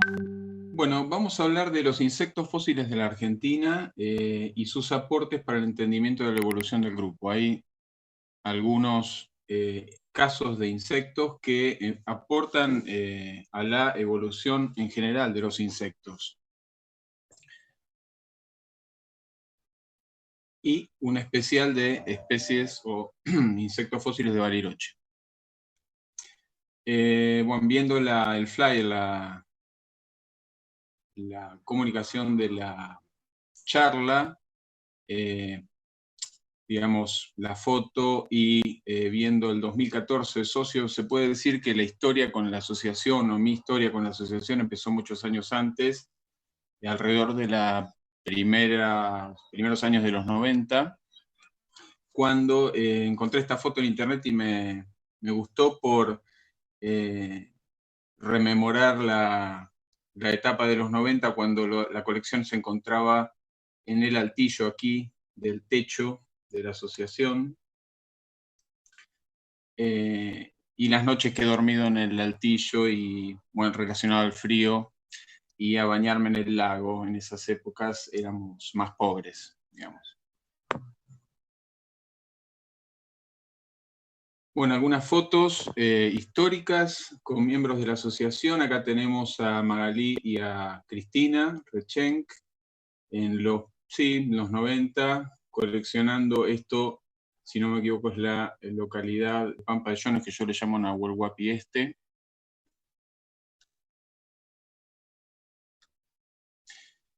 Bueno, vamos a hablar de los insectos fósiles de la Argentina y sus aportes para el entendimiento de la evolución del grupo. Hay algunos casos de insectos que aportan a la evolución en general de los insectos. Y un especial de especies o insectos fósiles de Bariloche. Bueno, viendo el flyer, la comunicación de la charla, digamos, la foto y viendo el 2014 de socio, se puede decir que la historia con la asociación, o mi historia con la asociación, empezó muchos años antes, alrededor de los primeros años de los 90, cuando encontré esta foto en internet y me gustó por rememorar la etapa de los 90, cuando la colección se encontraba en el altillo aquí del techo de la asociación, y las noches que he dormido en el altillo y, bueno, relacionado al frío y a bañarme en el lago. En esas épocas éramos más pobres, digamos. Bueno, algunas fotos históricas con miembros de la asociación. Acá tenemos a Magalí y a Cristina Rechenk en los 90, coleccionando esto, si no me equivoco, es la localidad de Pampa de Jones, que yo le llamo Nahuel Huapi Este.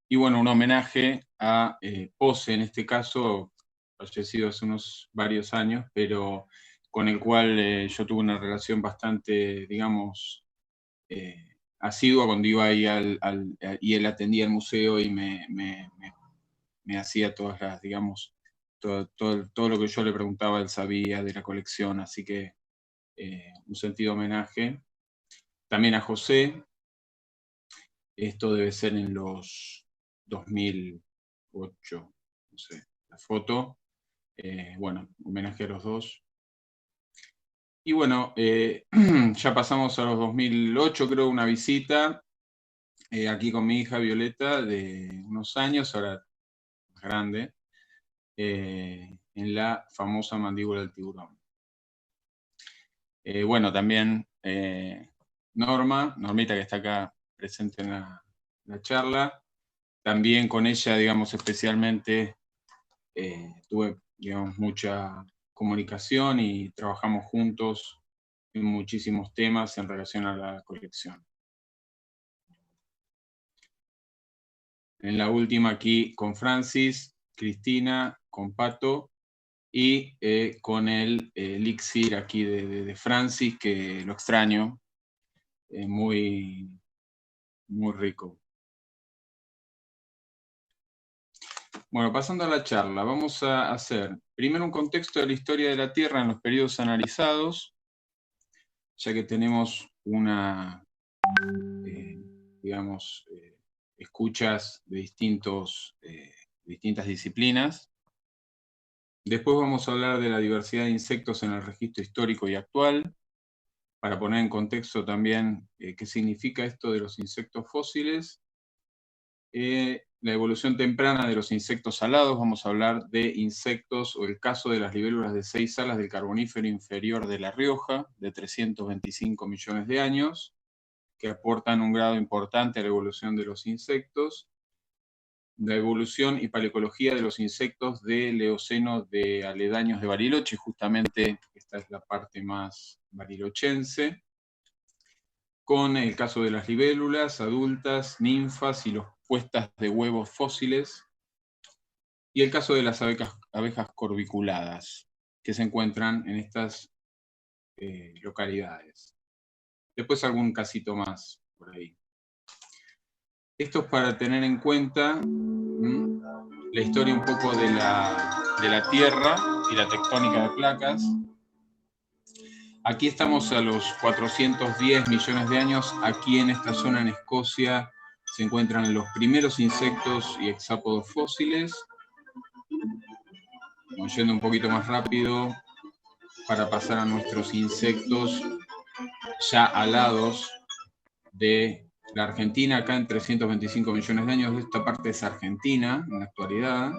Y bueno, un homenaje a Pose, en este caso, fallecido hace unos varios años, pero con el cual yo tuve una relación bastante, digamos, asidua cuando iba ahí y él atendía el museo y me hacía todas las, digamos, todo lo que yo le preguntaba, él sabía de la colección, así que un sentido homenaje. También a José, esto debe ser en los 2008, no sé, la foto. Bueno, homenaje a los dos. Y bueno, ya pasamos a los 2008, creo, una visita aquí con mi hija Violeta de unos años, ahora más grande, en la famosa mandíbula del tiburón. Bueno, también Normita, que está acá presente en la charla, también con ella, digamos, especialmente tuve, digamos, mucha comunicación y trabajamos juntos en muchísimos temas en relación a la colección. En la última aquí con Francis, Cristina, con Pato y con el elixir aquí de Francis, que lo extraño, muy, muy rico. Bueno, pasando a la charla, vamos a hacer primero un contexto de la historia de la Tierra en los periodos analizados, ya que tenemos una, digamos, escuchas de distintas disciplinas. Después vamos a hablar de la diversidad de insectos en el registro histórico y actual, para poner en contexto también qué significa esto de los insectos fósiles. La evolución temprana de los insectos alados, vamos a hablar de insectos o el caso de las libélulas de 6 alas del Carbonífero inferior de La Rioja, de 325 millones de años, que aportan un grado importante a la evolución de los insectos. La evolución y paleoecología de los insectos del Eoceno de aledaños de Bariloche, justamente esta es la parte más barilochense, con el caso de las libélulas adultas, ninfas y los puestas de huevos fósiles, y el caso de las abejas corbiculadas, que se encuentran en estas localidades. Después algún casito más por ahí. Esto es para tener en cuenta la historia un poco de la Tierra y la tectónica de placas. Aquí estamos a los 410 millones de años. Aquí en esta zona en Escocia se encuentran los primeros insectos y hexápodos fósiles. Vamos yendo un poquito más rápido para pasar a nuestros insectos ya alados de La Argentina acá en 325 millones de años, esta parte es Argentina en la actualidad.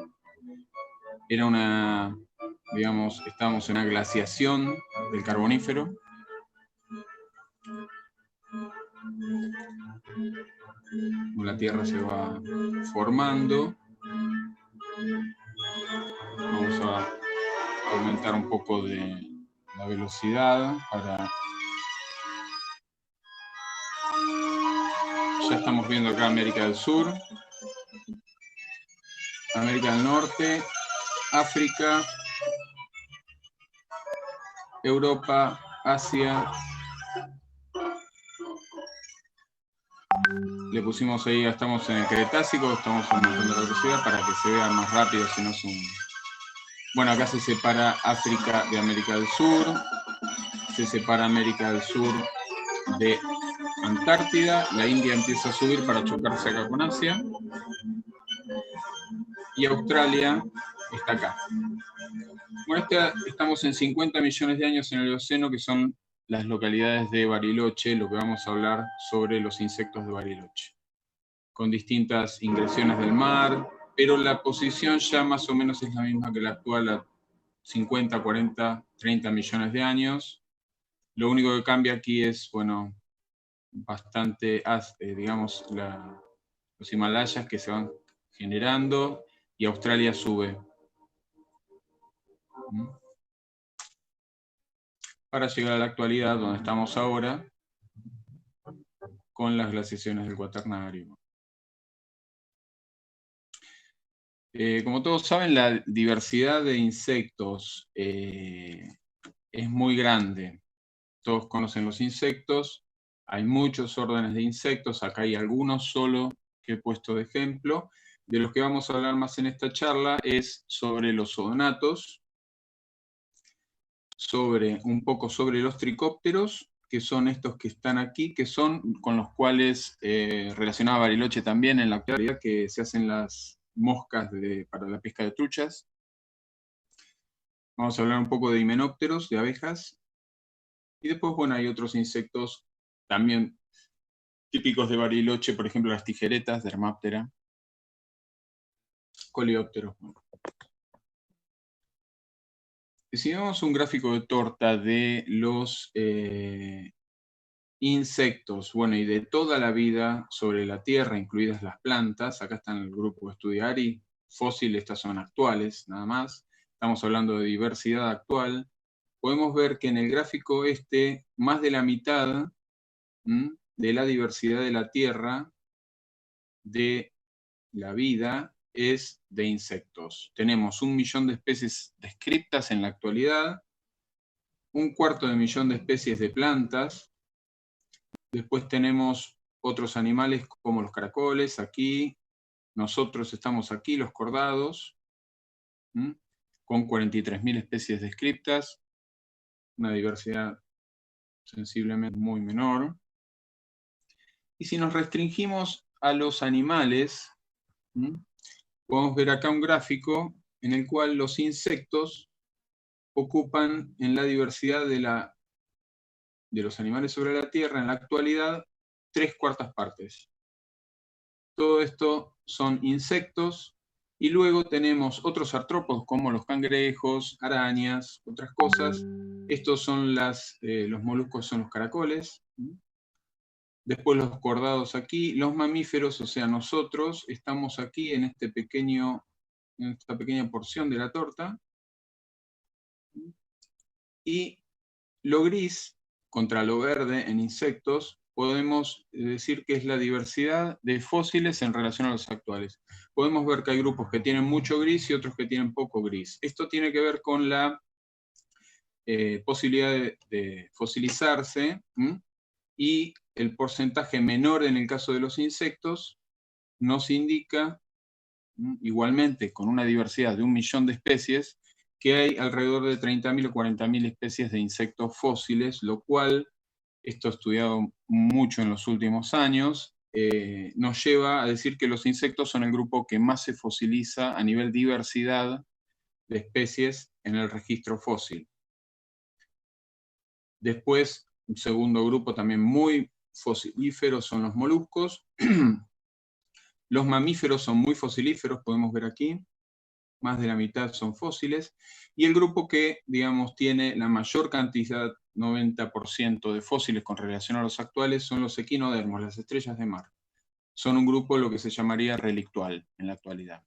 Era una, digamos, estábamos en una glaciación del Carbonífero. La Tierra se va formando. Vamos a aumentar un poco de la velocidad para... Ya estamos viendo acá América del Sur, América del Norte, África, Europa, Asia. Le pusimos ahí, estamos en el Cretácico, estamos aumentando la velocidad para que se vea más rápido, si no es un... Bueno, acá se separa África de América del Sur, se separa América del Sur de Antártida, la India empieza a subir para chocarse acá con Asia, y Australia está acá. Bueno, estamos en 50 millones de años en el Eoceno, que son las localidades de Bariloche, lo que vamos a hablar sobre los insectos de Bariloche, con distintas ingresiones del mar, pero la posición ya más o menos es la misma que la actual, a 50, 40, 30 millones de años. Lo único que cambia aquí es, bueno, bastante, digamos, los Himalayas que se van generando y Australia sube. Para llegar a la actualidad, donde estamos ahora, con las glaciaciones del Cuaternario. Como todos saben, la diversidad de insectos es muy grande. Todos conocen los insectos, hay muchos órdenes de insectos, acá hay algunos solo que he puesto de ejemplo. De los que vamos a hablar más en esta charla es sobre los odonatos, un poco sobre los tricópteros, que son estos que están aquí, que son con los cuales relacionaba Bariloche también en la actualidad, que se hacen las moscas para la pesca de truchas. Vamos a hablar un poco de himenópteros, de abejas. Y después, bueno, hay otros insectos también típicos de Bariloche, por ejemplo, las tijeretas, Dermaptera, coleópteros. Si vemos un gráfico de torta de los insectos, bueno, y de toda la vida sobre la Tierra, incluidas las plantas, acá está en el grupo Estudiari, fósiles, estas son actuales, nada más, estamos hablando de diversidad actual, podemos ver que en el gráfico más de la mitad de la diversidad de la Tierra, de la vida, es de insectos. Tenemos 1 millón de especies descriptas en la actualidad, 1/4 de millón de especies de plantas. Después tenemos otros animales como los caracoles, aquí. Nosotros estamos aquí, los cordados, con 43.000 especies descriptas, una diversidad sensiblemente muy menor. Y si nos restringimos a los animales, podemos ver acá un gráfico en el cual los insectos ocupan en la diversidad de los animales sobre la Tierra en la actualidad 3/4 partes. Todo esto son insectos, y luego tenemos otros artrópodos como los cangrejos, arañas, otras cosas. Estos son los moluscos, son los caracoles. Después los cordados aquí, los mamíferos, o sea, nosotros estamos aquí en esta pequeña porción de la torta. Y lo gris contra lo verde en insectos, podemos decir que es la diversidad de fósiles en relación a los actuales. Podemos ver que hay grupos que tienen mucho gris y otros que tienen poco gris. Esto tiene que ver con la posibilidad de fosilizarse, y el porcentaje menor en el caso de los insectos nos indica, igualmente con una diversidad de 1 millón de especies, que hay alrededor de 30.000 o 40.000 especies de insectos fósiles, lo cual, esto estudiado mucho en los últimos años, nos lleva a decir que los insectos son el grupo que más se fosiliza a nivel diversidad de especies en el registro fósil. Después, un segundo grupo también muy fosilíferos son los moluscos. Los mamíferos son muy fosilíferos, podemos ver aquí. Más de la mitad son fósiles. Y el grupo que, digamos, tiene la mayor cantidad, 90% de fósiles con relación a los actuales, son los equinodermos, las estrellas de mar. Son un grupo lo que se llamaría relictual en la actualidad.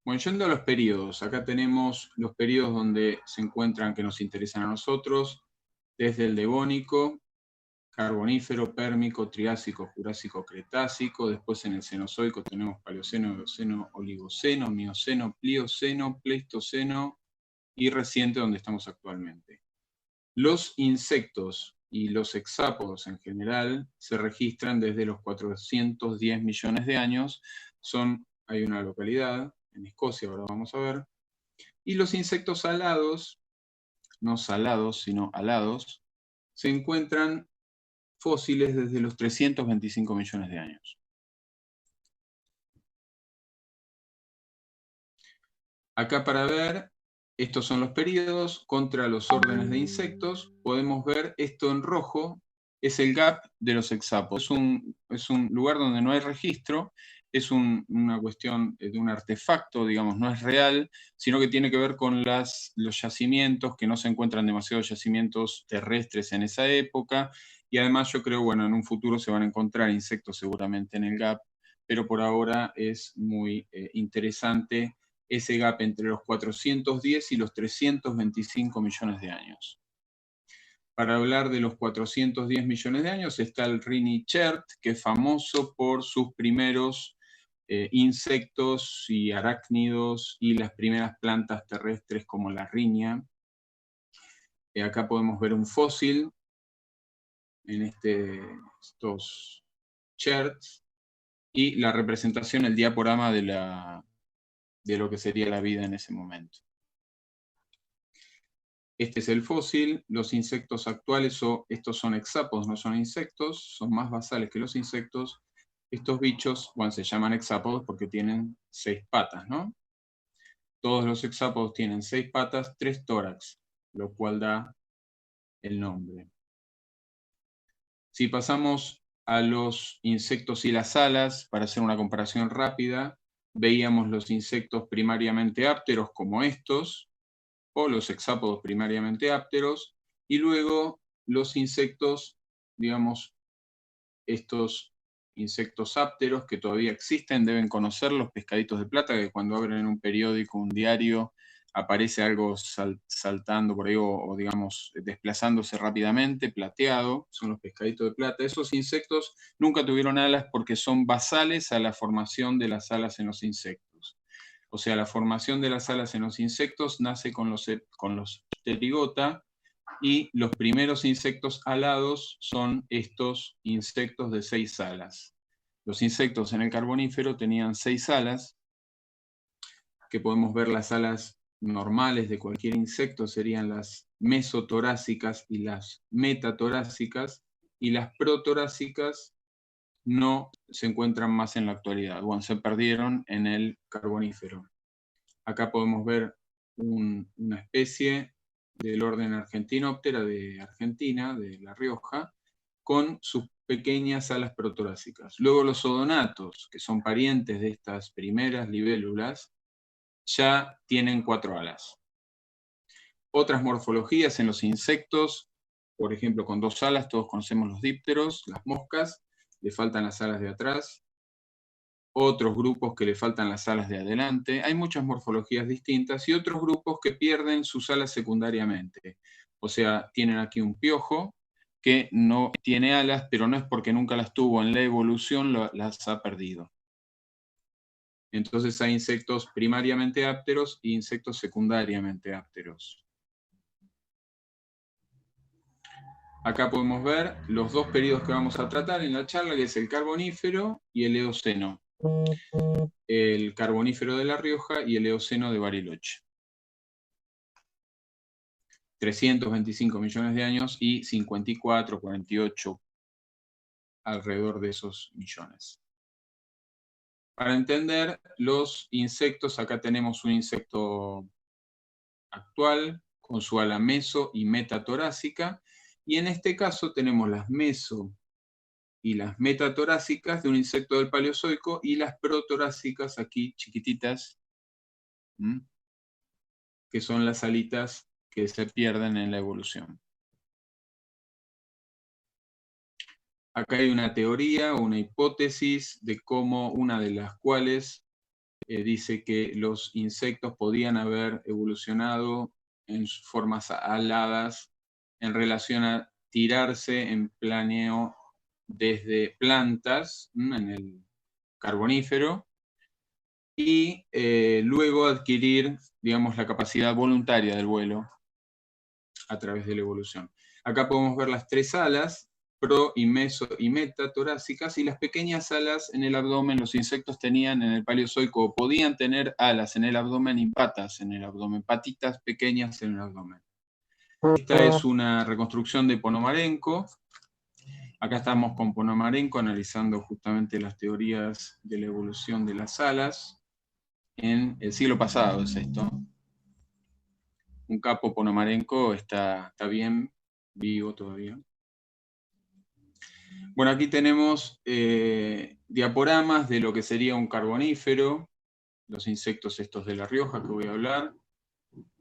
Bueno, yendo a los periodos, acá tenemos los periodos donde se encuentran que nos interesan a nosotros, desde el Devónico, Carbonífero, Pérmico, Triásico, Jurásico, Cretácico. Después en el Cenozoico tenemos Paleoceno, Eoceno, Oligoceno, Mioceno, Plioceno, Pleistoceno y reciente donde estamos actualmente. Los insectos y los hexápodos en general se registran desde los 410 millones de años. Hay una localidad en Escocia, ahora vamos a ver. Y los insectos alados, no salados, sino alados, se encuentran fósiles desde los 325 millones de años. Acá para ver, estos son los períodos contra los órdenes de insectos. Podemos ver esto en rojo, es el gap de los hexápodos. Es un lugar donde no hay registro, es una cuestión de un artefacto, digamos, no es real, sino que tiene que ver con los yacimientos, que no se encuentran demasiados yacimientos terrestres en esa época, y además yo creo, bueno, en un futuro se van a encontrar insectos seguramente en el gap, pero por ahora es muy interesante ese gap entre los 410 y los 325 millones de años. Para hablar de los 410 millones de años está el Rini-Chert, que es famoso por sus primeros insectos y arácnidos y las primeras plantas terrestres como la riña. Acá podemos ver un fósil en estos cherts y la representación, el diaporama de lo que sería la vida en ese momento. Este es el fósil. Los insectos actuales, estos son hexápodos, no son insectos, son más basales que los insectos. Estos bichos, bueno, se llaman hexápodos porque tienen 6 patas, ¿no? Todos los hexápodos tienen 6 patas, 3 tórax, lo cual da el nombre. Si pasamos a los insectos y las alas, para hacer una comparación rápida, veíamos los insectos primariamente ápteros como estos, o los hexápodos primariamente ápteros, y luego los insectos, digamos, estos insectos ápteros que todavía existen, deben conocer los pescaditos de plata, que cuando abren un periódico, un diario, aparece algo saltando por ahí o digamos desplazándose rápidamente, plateado, son los pescaditos de plata. Esos insectos nunca tuvieron alas porque son basales a la formación de las alas en los insectos. O sea, la formación de las alas en los insectos nace con los pterigota, y los primeros insectos alados son estos insectos de 6 alas. Los insectos en el Carbonífero tenían 6 alas, que podemos ver las alas normales de cualquier insecto, serían las mesotorácicas y las metatorácicas, y las protorácicas no se encuentran más en la actualidad, bueno, se perdieron en el Carbonífero. Acá podemos ver una especie del orden Argentinoptera de Argentina, de La Rioja, con sus pequeñas alas protorácicas. Luego los odonatos, que son parientes de estas primeras libélulas, ya tienen 4 alas. Otras morfologías en los insectos, por ejemplo, con 2 alas, todos conocemos los dípteros, las moscas, le faltan las alas de atrás. Otros grupos que le faltan las alas de adelante. Hay muchas morfologías distintas y otros grupos que pierden sus alas secundariamente. O sea, tienen aquí un piojo que no tiene alas, pero no es porque nunca las tuvo, en la evolución las ha perdido. Entonces hay insectos primariamente ápteros e insectos secundariamente ápteros. Acá podemos ver los 2 periodos que vamos a tratar en la charla, que es el Carbonífero y el Eoceno. El Carbonífero de La Rioja y el Eoceno de Bariloche. 325 millones de años y 54, 48 alrededor de esos millones. Para entender los insectos, acá tenemos un insecto actual con su ala meso y metatorácica, y en este caso tenemos las meso y las metatorácicas de un insecto del Paleozoico y las protorácicas aquí chiquititas, que son las alitas que se pierden en la evolución. Acá hay una teoría, una hipótesis de cómo, una de las cuales dice que los insectos podían haber evolucionado en formas aladas en relación a tirarse en planeo desde plantas en el Carbonífero y luego adquirir, digamos, la capacidad voluntaria del vuelo a través de la evolución. Acá podemos ver las tres alas, pro y meso y metatorácicas, y las pequeñas alas en el abdomen. Los insectos tenían en el Paleozoico, o podían tener alas en el abdomen y patas en el abdomen, patitas pequeñas en el abdomen. Esta es una reconstrucción de Ponomarenko. Acá estamos con Ponomarenko analizando justamente las teorías de la evolución de las alas. En el siglo pasado es esto. Un capo Ponomarenko está bien vivo todavía. Bueno, aquí tenemos diaporamas de lo que sería un carbonífero, los insectos estos de La Rioja que voy a hablar,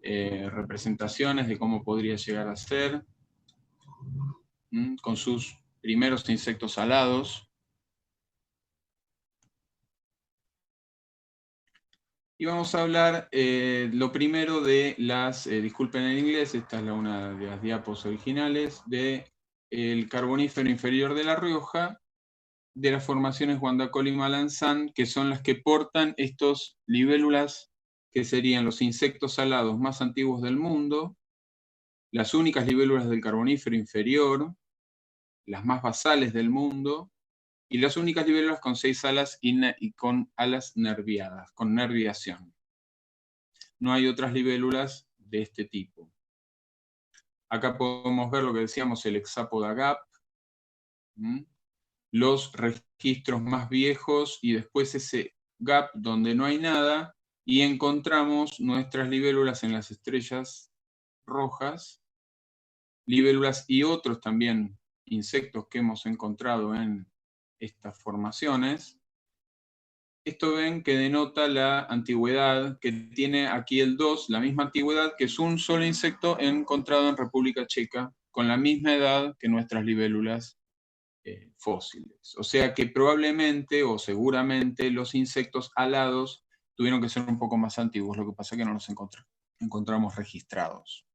representaciones de cómo podría llegar a ser, con sus primeros insectos alados. Y vamos a hablar lo primero de las, disculpen el inglés, esta es una de las diapos originales, del carbonífero inferior de La Rioja, de las formaciones Guandacol y Malanzán, que son las que portan estos libélulas, que serían los insectos alados más antiguos del mundo, las únicas libélulas del carbonífero inferior, las más basales del mundo, y las únicas libélulas con 6 alas y con alas nerviadas, con nerviación. No hay otras libélulas de este tipo. Acá podemos ver lo que decíamos, el Hexapoda gap, los registros más viejos y después ese gap donde no hay nada, y encontramos nuestras libélulas en las estrellas rojas, libélulas y otros también insectos que hemos encontrado en estas formaciones. Esto ven que denota la antigüedad, que tiene aquí el 2, la misma antigüedad, que es un solo insecto encontrado en República Checa, con la misma edad que nuestras libélulas fósiles. O sea que probablemente o seguramente los insectos alados tuvieron que ser un poco más antiguos, lo que pasa es que no los encontramos registrados.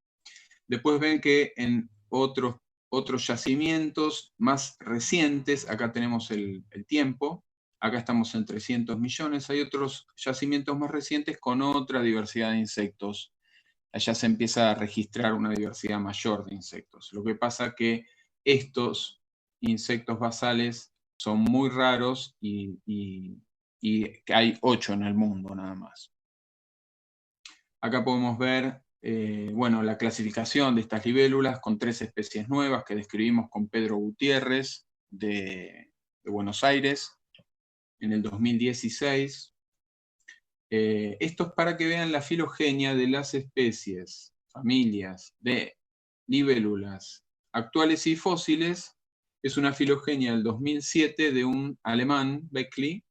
Después ven que en otros yacimientos más recientes, acá tenemos el tiempo, acá estamos en 300 millones, hay otros yacimientos más recientes con otra diversidad de insectos. Allá se empieza a registrar una diversidad mayor de insectos. Lo que pasa que estos insectos basales son muy raros y hay 8 en el mundo nada más. Acá podemos ver bueno, la clasificación de estas libélulas con 3 especies nuevas que describimos con Pedro Gutiérrez de Buenos Aires en el 2016. Esto es para que vean la filogenia de las especies, familias de libélulas actuales y fósiles. Es una filogenia del 2007 de un alemán, Beckley,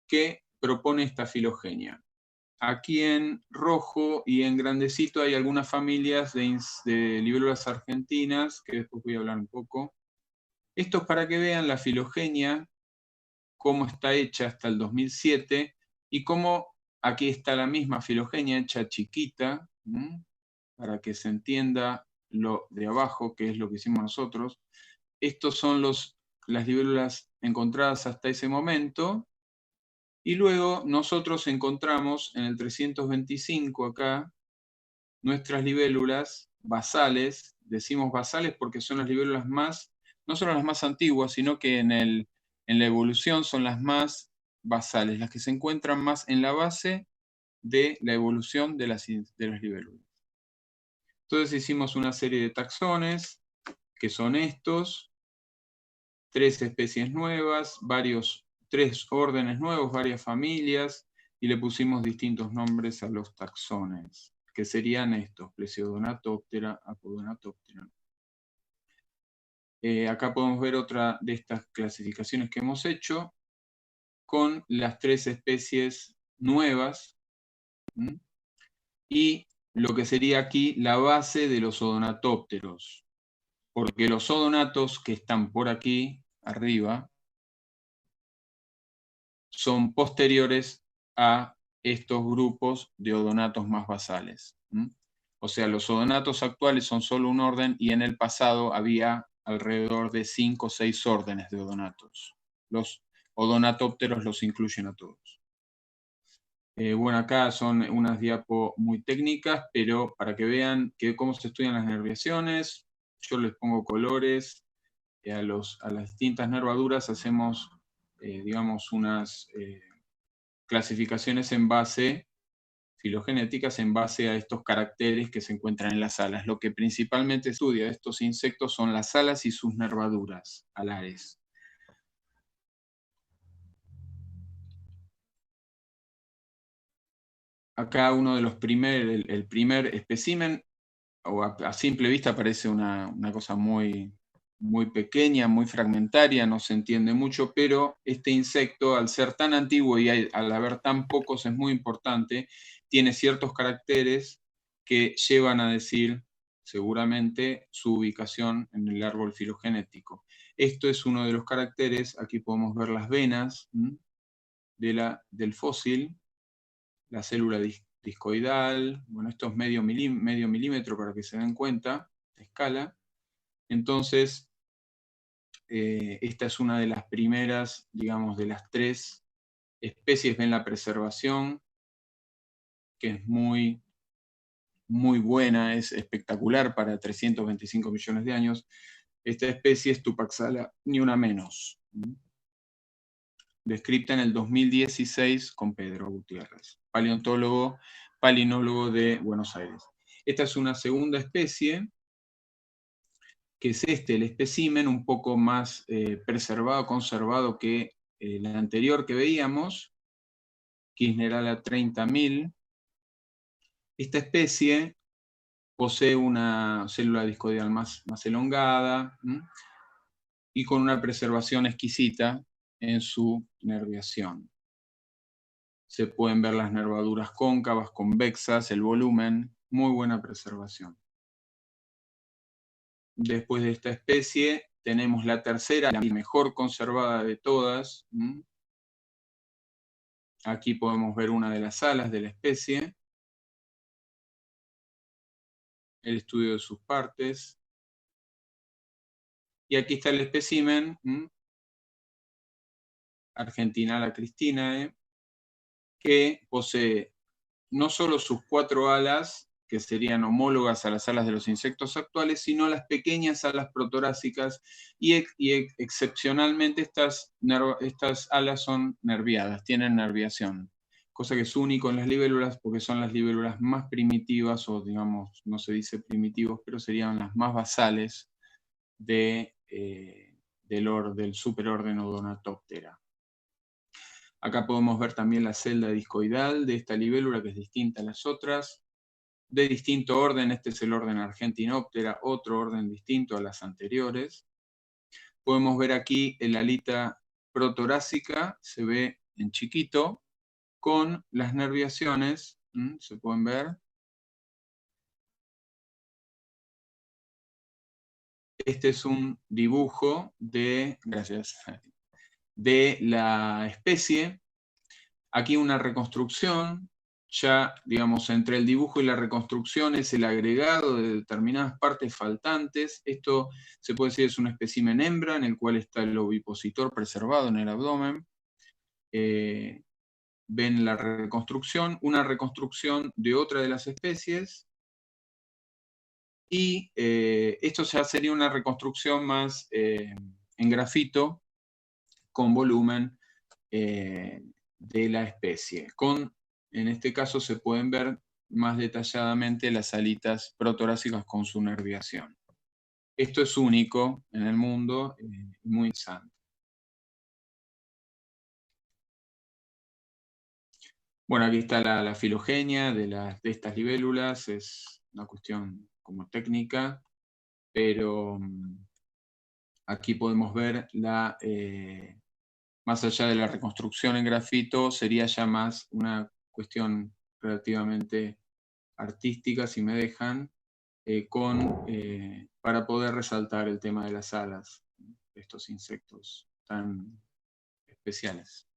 que propone esta filogenia. Aquí en rojo y en grandecito hay algunas familias de libélulas argentinas, que después voy a hablar un poco. Esto es para que vean la filogenia, cómo está hecha hasta el 2007, y cómo aquí está la misma filogenia hecha chiquita, para que se entienda lo de abajo, que es lo que hicimos nosotros. Estos son las libélulas encontradas hasta ese momento, y luego nosotros encontramos en el 325 acá nuestras libélulas basales. Decimos basales porque son las libélulas más, no solo las más antiguas, sino que en la evolución son las más basales, las que se encuentran más en la base de la evolución de las libélulas. Entonces hicimos una serie de taxones, que son estos, 3 especies nuevas, 3 órdenes nuevos, varias familias, y le pusimos distintos nombres a los taxones. que serían estos, Plesiodonatoptera, Apodonatoptera. Acá podemos ver otra de estas clasificaciones que hemos hecho, con las 3 especies nuevas, y lo que sería aquí la base de los odonatópteros, porque los odonatos que están por aquí, arriba, son posteriores a estos grupos de odonatos más basales. O sea, los odonatos actuales son solo un orden y en el pasado había alrededor de 5 o 6 órdenes de odonatos. Los odonatópteros los incluyen a todos. Bueno, acá son unas diapos muy técnicas, pero para que vean cómo se estudian las nerviaciones, yo les pongo colores. A las distintas nervaduras hacemos, digamos, unas clasificaciones en base, filogenéticas, en base a estos caracteres que se encuentran en las alas. Lo que principalmente estudia estos insectos son las alas y sus nervaduras alares. Acá uno de los el primer espécimen, o a simple vista parece una cosa muy pequeña, muy fragmentaria, no se entiende mucho, pero este insecto, al ser tan antiguo y al haber tan pocos, es muy importante, tiene ciertos caracteres que llevan a decir seguramente su ubicación en el árbol filogenético. Esto es uno de los caracteres. Aquí podemos ver las venas del fósil, la célula discoidal. Bueno, esto es medio milímetro para que se den cuenta, de escala. Entonces, esta es una de las primeras, digamos, de las 3 especies. Ven la preservación, que es muy buena, es espectacular para 325 millones de años. Esta especie es Tupaxala, ni una menos. Descrita en el 2016 con Pedro Gutiérrez, paleontólogo, palinólogo de Buenos Aires. Esta es una segunda especie, que es el espécimen un poco más preservado, conservado que el anterior que veíamos, Kirchnerala 30.000. Esta especie posee una célula discoidal más elongada y con una preservación exquisita en su nerviación. Se pueden ver las nervaduras cóncavas, convexas, el volumen, muy buena preservación. Después de esta especie tenemos la tercera, la mejor conservada de todas. Aquí podemos ver una de las alas de la especie, el estudio de sus partes. Y aquí está el espécimen, Argentinala cristinae, que posee no solo sus 4 alas, que serían homólogas a las alas de los insectos actuales, sino las pequeñas alas protorácicas, y excepcionalmente estas alas son nerviadas, tienen nerviación, cosa que es único en las libélulas, porque son las libélulas más primitivas, o digamos, no se dice primitivos, pero serían las más basales del superorden Odonatoptera. Acá podemos ver también la celda discoidal de esta libélula, que es distinta a las otras, de distinto orden. Este es el orden Argentinoptera, otro orden distinto a las anteriores. Podemos ver aquí el alita protorácica, se ve en chiquito, con las nerviaciones, se pueden ver. Este es un dibujo de la especie. Aquí una reconstrucción, ya digamos entre el dibujo y la reconstrucción es el agregado de determinadas partes faltantes. Esto se puede decir es un espécimen hembra en el cual está el ovipositor preservado en el abdomen. Ven la reconstrucción, una reconstrucción de otra de las especies, y esto ya sería una reconstrucción más en grafito, con volumen de la especie. En este caso se pueden ver más detalladamente las alitas protorácicas con su nerviación. Esto es único en el mundo, muy interesante. Bueno, aquí está la filogenia de estas libélulas, es una cuestión como técnica, pero aquí podemos ver más allá de la reconstrucción en grafito, sería ya más una cuestión relativamente artística, si me dejan, para poder resaltar el tema de las alas de estos insectos tan especiales.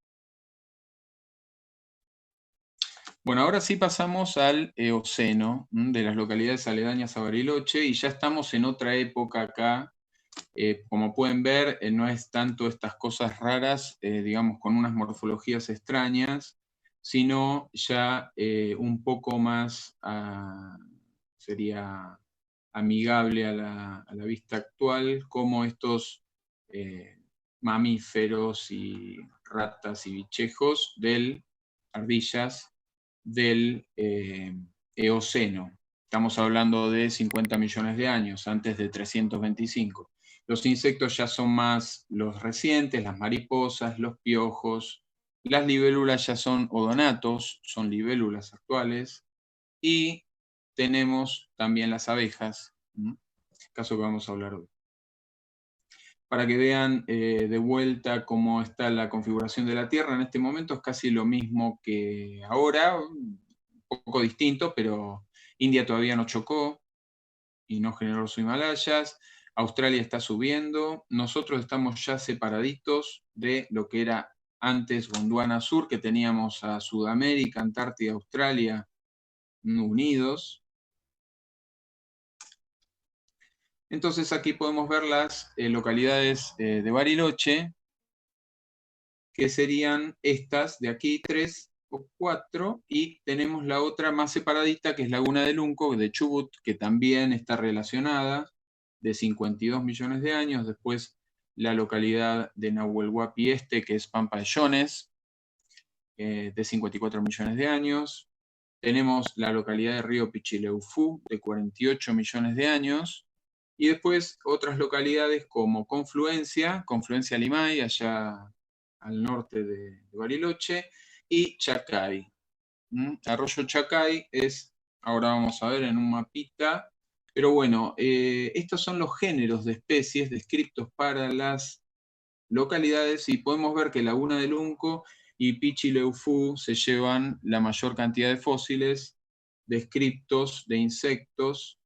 Bueno, ahora sí pasamos al Eoceno, de las localidades aledañas a Bariloche, y ya estamos en otra época acá. Como pueden ver, no es tanto estas cosas raras, digamos, con unas morfologías extrañas, sino ya un poco más, sería amigable a la vista actual, como estos mamíferos y ratas y bichejos ardillas del Eoceno. Estamos hablando de 50 millones de años, antes de 325. Los insectos ya son más los recientes, las mariposas, los piojos, las libélulas ya son odonatos, son libélulas actuales, y tenemos también las abejas, caso que vamos a hablar hoy. Para que vean de vuelta cómo está la configuración de la Tierra, en este momento es casi lo mismo que ahora, un poco distinto, pero India todavía no chocó y no generó los Himalayas, Australia está subiendo, nosotros estamos ya separaditos de lo que era antes Gondwana Sur, que teníamos a Sudamérica, Antártida, Australia unidos. Entonces aquí podemos ver las localidades de Bariloche, que serían estas de aquí, 3 o 4, y tenemos la otra más separadita, que es Laguna del Unco, de Chubut, que también está relacionada, de 52 millones de años. Después la localidad de Nahuel Huapi Este, que es Pampa de Jones, de 54 millones de años. Tenemos la localidad de Río Pichileufú, de 48 millones de años. Y después otras localidades como Confluencia Limay, allá al norte de Bariloche, y Chacay. Arroyo Chacay es, ahora vamos a ver en un mapita, pero bueno, estos son los géneros de especies descritos para las localidades, y podemos ver que Laguna del Unco y Pichileufú se llevan la mayor cantidad de fósiles descriptos de insectos,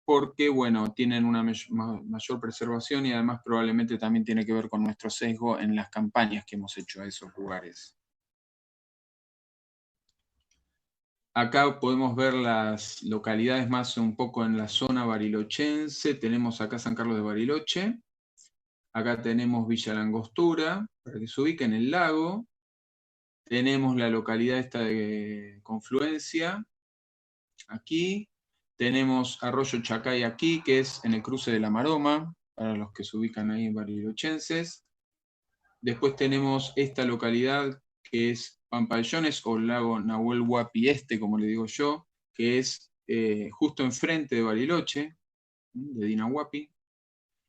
porque, bueno, tienen una mayor preservación, y además probablemente también tiene que ver con nuestro sesgo en las campañas que hemos hecho a esos lugares. Acá podemos ver las localidades más un poco en la zona barilochense. Tenemos acá San Carlos de Bariloche. Acá tenemos Villa Langostura, para que se ubique en el lago. Tenemos la localidad esta de Confluencia, aquí. Tenemos Arroyo Chacay aquí, que es en el cruce de la Maroma, para los que se ubican ahí en barilochenses. Después tenemos esta localidad que es Pampallones, o lago Nahuel Huapi Este, como le digo yo, que es justo enfrente de Bariloche, de Dinahuapi.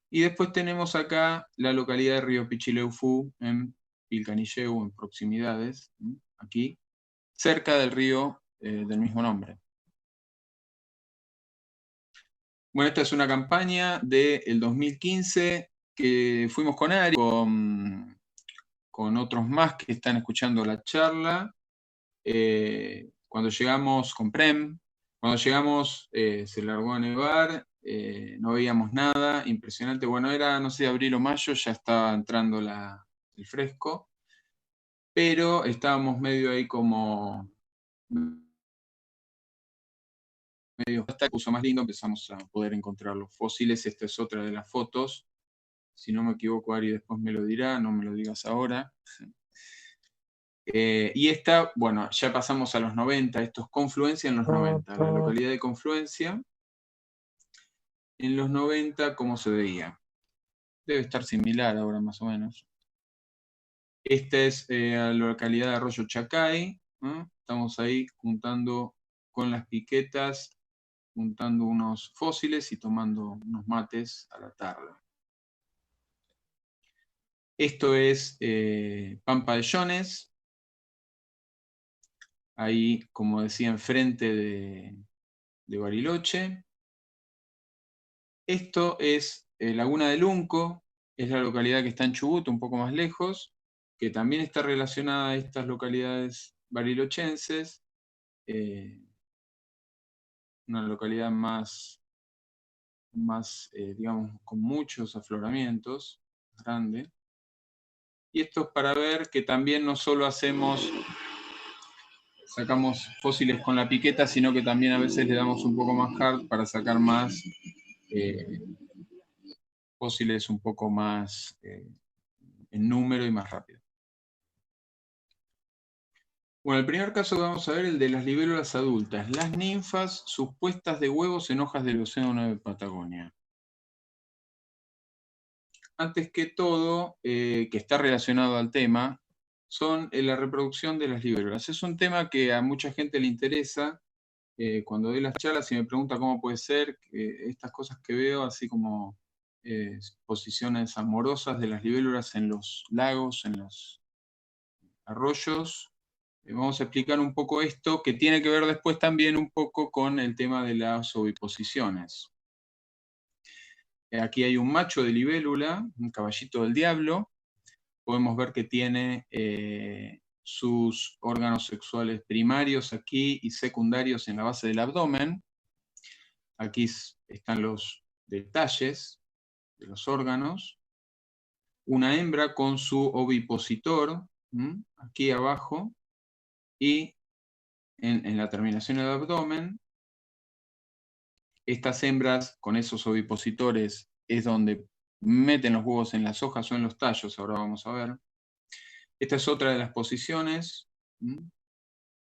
Y después tenemos acá la localidad de Río Pichileufú, en Pilcanilleu, en proximidades, aquí, cerca del río del mismo nombre. Bueno, esta es una campaña del 2015 que fuimos con Ari, con otros más que están escuchando la charla. Cuando llegamos con Prem, cuando llegamos se largó a nevar, no veíamos nada, impresionante. Bueno, era, no sé, abril o mayo, ya estaba entrando el fresco, pero estábamos medio ahí como hasta que puso más lindo, empezamos a poder encontrar los fósiles. Esta es otra de las fotos. Si no me equivoco, Ari después me lo dirá, no me lo digas ahora. Y esta, bueno, ya pasamos a los 90, esto es Confluencia en los 90, la localidad de Confluencia. En los 90, ¿cómo se veía? Debe estar similar ahora más o menos. Esta es la localidad de Arroyo Chacay, ¿no? Estamos ahí juntando con las piquetas, juntando unos fósiles y tomando unos mates a la tarde. Esto es Pampa de Jones. ahí, como decía, enfrente de Bariloche. Esto es Laguna del Unco, es la localidad que está en Chubut, un poco más lejos, que también está relacionada a estas localidades barilochenses, una localidad más digamos, con muchos afloramientos, grande. Y esto es para ver que también no solo sacamos fósiles con la piqueta, sino que también a veces le damos un poco más hard para sacar más fósiles un poco más en número y más rápido. Bueno, el primer caso que vamos a ver es el de las libélulas adultas, las ninfas, sus puestas de huevos en hojas del océano de Patagonia. Antes que todo, que está relacionado al tema, son la reproducción de las libélulas. Es un tema que a mucha gente le interesa. Cuando doy las charlas y me pregunta cómo puede ser, estas cosas que veo, así como posiciones amorosas de las libélulas en los lagos, en los arroyos, vamos a explicar un poco esto, que tiene que ver después también un poco con el tema de las oviposiciones. Aquí hay un macho de libélula, un caballito del diablo. Podemos ver que tiene sus órganos sexuales primarios aquí y secundarios en la base del abdomen. Aquí están los detalles de los órganos. Una hembra con su ovipositor, aquí abajo, y en la terminación del abdomen. Estas hembras con esos ovipositores es donde meten los huevos en las hojas o en los tallos, ahora vamos a ver. Esta es otra de las posiciones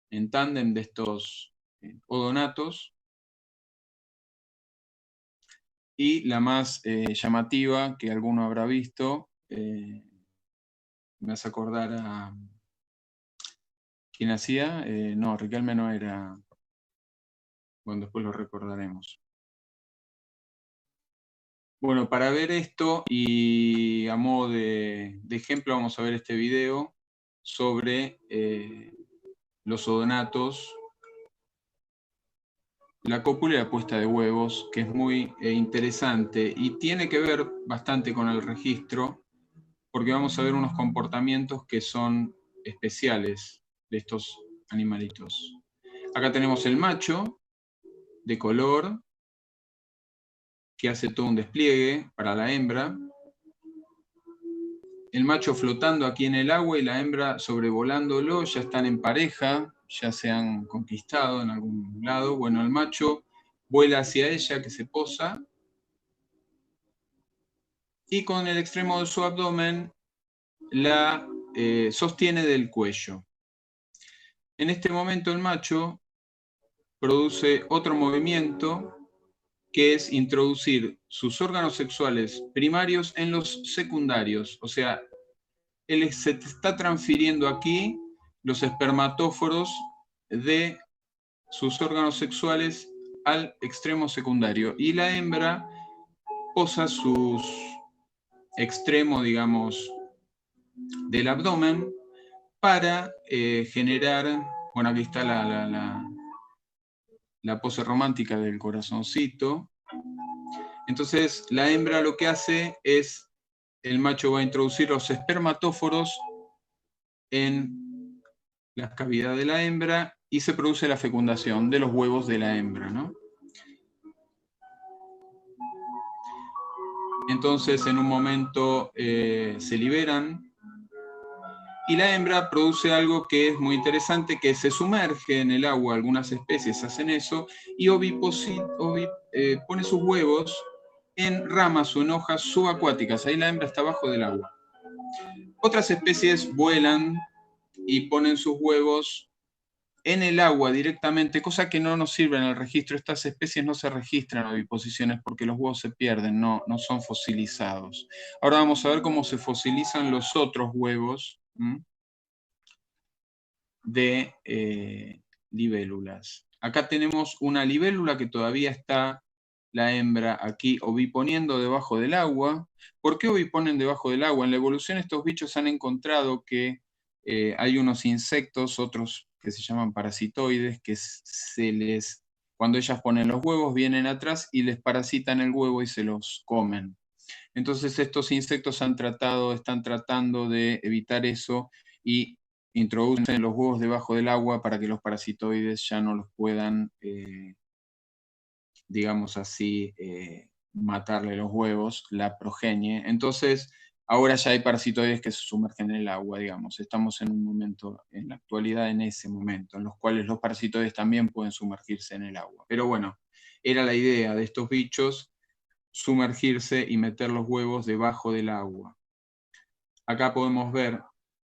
en tándem de estos odonatos. Y la más llamativa, que alguno habrá visto, me hace acordar a... ¿Quién hacía? No, Riquelme no era... Bueno, después lo recordaremos. Bueno, para ver esto y a modo de ejemplo vamos a ver este video sobre los odonatos, la cópula y la puesta de huevos, que es muy interesante y tiene que ver bastante con el registro, porque vamos a ver unos comportamientos que son especiales de estos animalitos. Acá tenemos el macho, de color, que hace todo un despliegue para la hembra. El macho flotando aquí en el agua y la hembra sobrevolándolo, ya están en pareja, ya se han conquistado en algún lado. Bueno, el macho vuela hacia ella, que se posa, y con el extremo de su abdomen la sostiene del cuello. En este momento el macho produce otro movimiento, que es introducir sus órganos sexuales primarios en los secundarios. O sea, él se está transfiriendo aquí los espermatóforos de sus órganos sexuales al extremo secundario. Y la hembra posa sus extremos, digamos, del abdomen para generar, bueno, aquí está la pose romántica del corazoncito. Entonces la hembra lo que hace es, el macho va a introducir los espermatóforos en la cavidad de la hembra y se produce la fecundación de los huevos de la hembra, ¿no? Entonces en un momento se liberan y la hembra produce algo que es muy interesante, que se sumerge en el agua, algunas especies hacen eso, y pone sus huevos en ramas o en hojas subacuáticas, ahí la hembra está abajo del agua. Otras especies vuelan y ponen sus huevos en el agua directamente, cosa que no nos sirve en el registro. Estas especies no se registran en oviposiciones porque los huevos se pierden, no son fosilizados. Ahora vamos a ver cómo se fosilizan los otros huevos de libélulas. Acá tenemos una libélula que todavía está la hembra aquí oviponiendo debajo del agua. ¿Por qué oviponen debajo del agua? En la evolución estos bichos han encontrado que hay unos insectos, otros que se llaman parasitoides, que cuando ellas ponen los huevos, vienen atrás y les parasitan el huevo y se los comen. Entonces estos insectos están tratando de evitar eso y introducen los huevos debajo del agua para que los parasitoides ya no los puedan, digamos así, matarle los huevos, la progenie. Entonces, ahora ya hay parasitoides que se sumergen en el agua, digamos. Estamos en un momento, en la actualidad, en ese momento, en los cuales los parasitoides también pueden sumergirse en el agua. Pero bueno, era la idea de estos bichos, sumergirse y meter los huevos debajo del agua. Acá podemos ver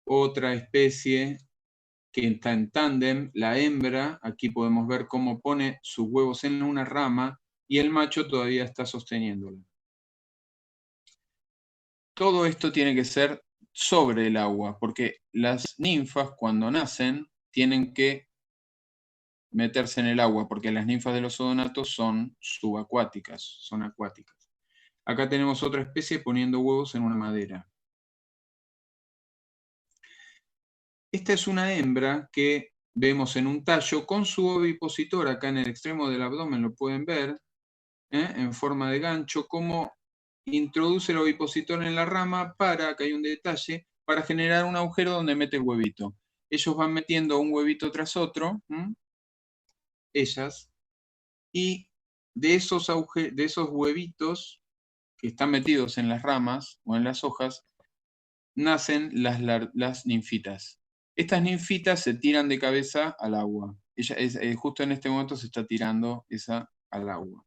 otra especie que está en tándem, la hembra, aquí podemos ver cómo pone sus huevos en una rama y el macho todavía está sosteniéndolo. Todo esto tiene que ser sobre el agua, porque las ninfas cuando nacen tienen que meterse en el agua, porque las ninfas de los odonatos son subacuáticas, son acuáticas. Acá tenemos otra especie poniendo huevos en una madera. Esta es una hembra que vemos en un tallo con su ovipositor acá en el extremo del abdomen, lo pueden ver, en forma de gancho, cómo introduce el ovipositor en la rama para, acá hay un detalle, para generar un agujero donde mete el huevito. Ellos van metiendo un huevito tras otro, ellas, y de esos huevitos que están metidos en las ramas o en las hojas, nacen las ninfitas. Estas ninfitas se tiran de cabeza al agua. Justo en este momento se está tirando esa al agua,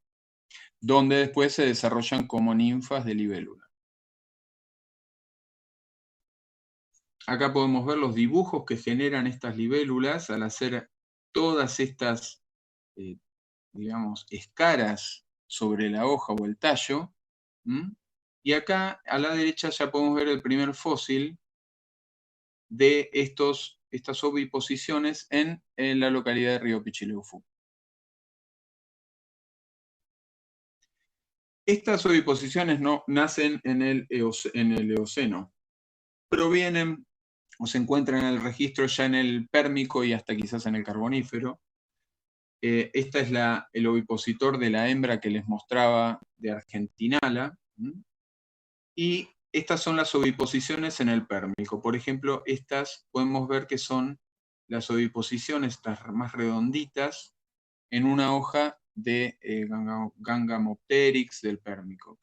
donde después se desarrollan como ninfas de libélula. Acá podemos ver los dibujos que generan estas libélulas al hacer todas estas, digamos, escaras sobre la hoja o el tallo. Y acá a la derecha ya podemos ver el primer fósil de estas oviposiciones en la localidad de Río Pichileufú. Estas oviposiciones no nacen en el Eoceno, provienen o se encuentran en el registro ya en el Pérmico y hasta quizás en el Carbonífero. Esta es el ovipositor de la hembra que les mostraba de Argentinala. Y estas son las oviposiciones en el Pérmico. Por ejemplo, estas podemos ver que son las oviposiciones, estas más redonditas, en una hoja de Gangamopteryx del Pérmico.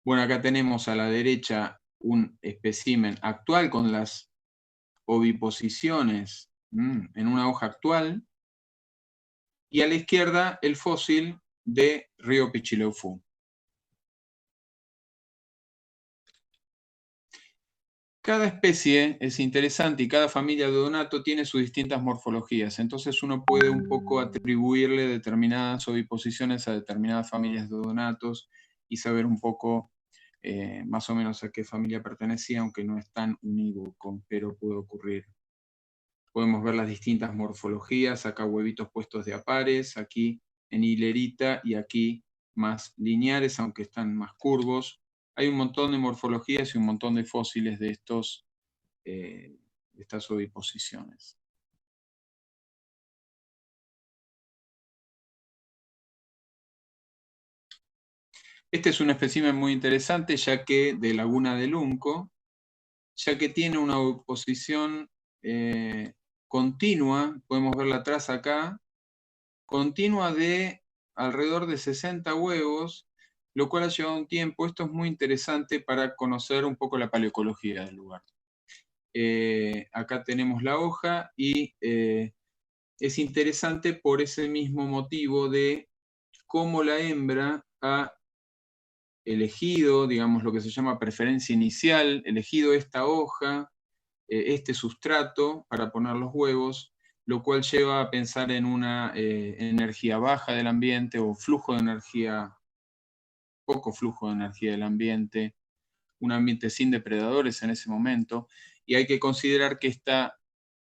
Bueno, acá tenemos a la derecha un espécimen actual con las oviposiciones en una hoja actual, y a la izquierda el fósil de Río Pichileufú. Cada especie es interesante y cada familia de odonato tiene sus distintas morfologías, entonces uno puede un poco atribuirle determinadas oviposiciones a determinadas familias de odonatos y saber un poco más o menos a qué familia pertenecía, aunque no es tan unívoco, pero puede ocurrir. Podemos ver las distintas morfologías, acá huevitos puestos de a pares, aquí en hilerita y aquí más lineares, aunque están más curvos. Hay un montón de morfologías y un montón de fósiles de estas oviposiciones. Este es un espécimen muy interesante, ya que de Laguna del Unco, ya que tiene una oviposición continua, podemos verla atrás acá, continua de alrededor de 60 huevos, lo cual ha llevado un tiempo. Esto es muy interesante para conocer un poco la paleoecología del lugar. Acá tenemos la hoja y es interesante por ese mismo motivo de cómo la hembra ha elegido, digamos, lo que se llama preferencia inicial, elegido esta hoja, este sustrato para poner los huevos, lo cual lleva a pensar en una energía baja del ambiente o flujo de energía, poco flujo de energía del ambiente, un ambiente sin depredadores en ese momento, y hay que considerar que esta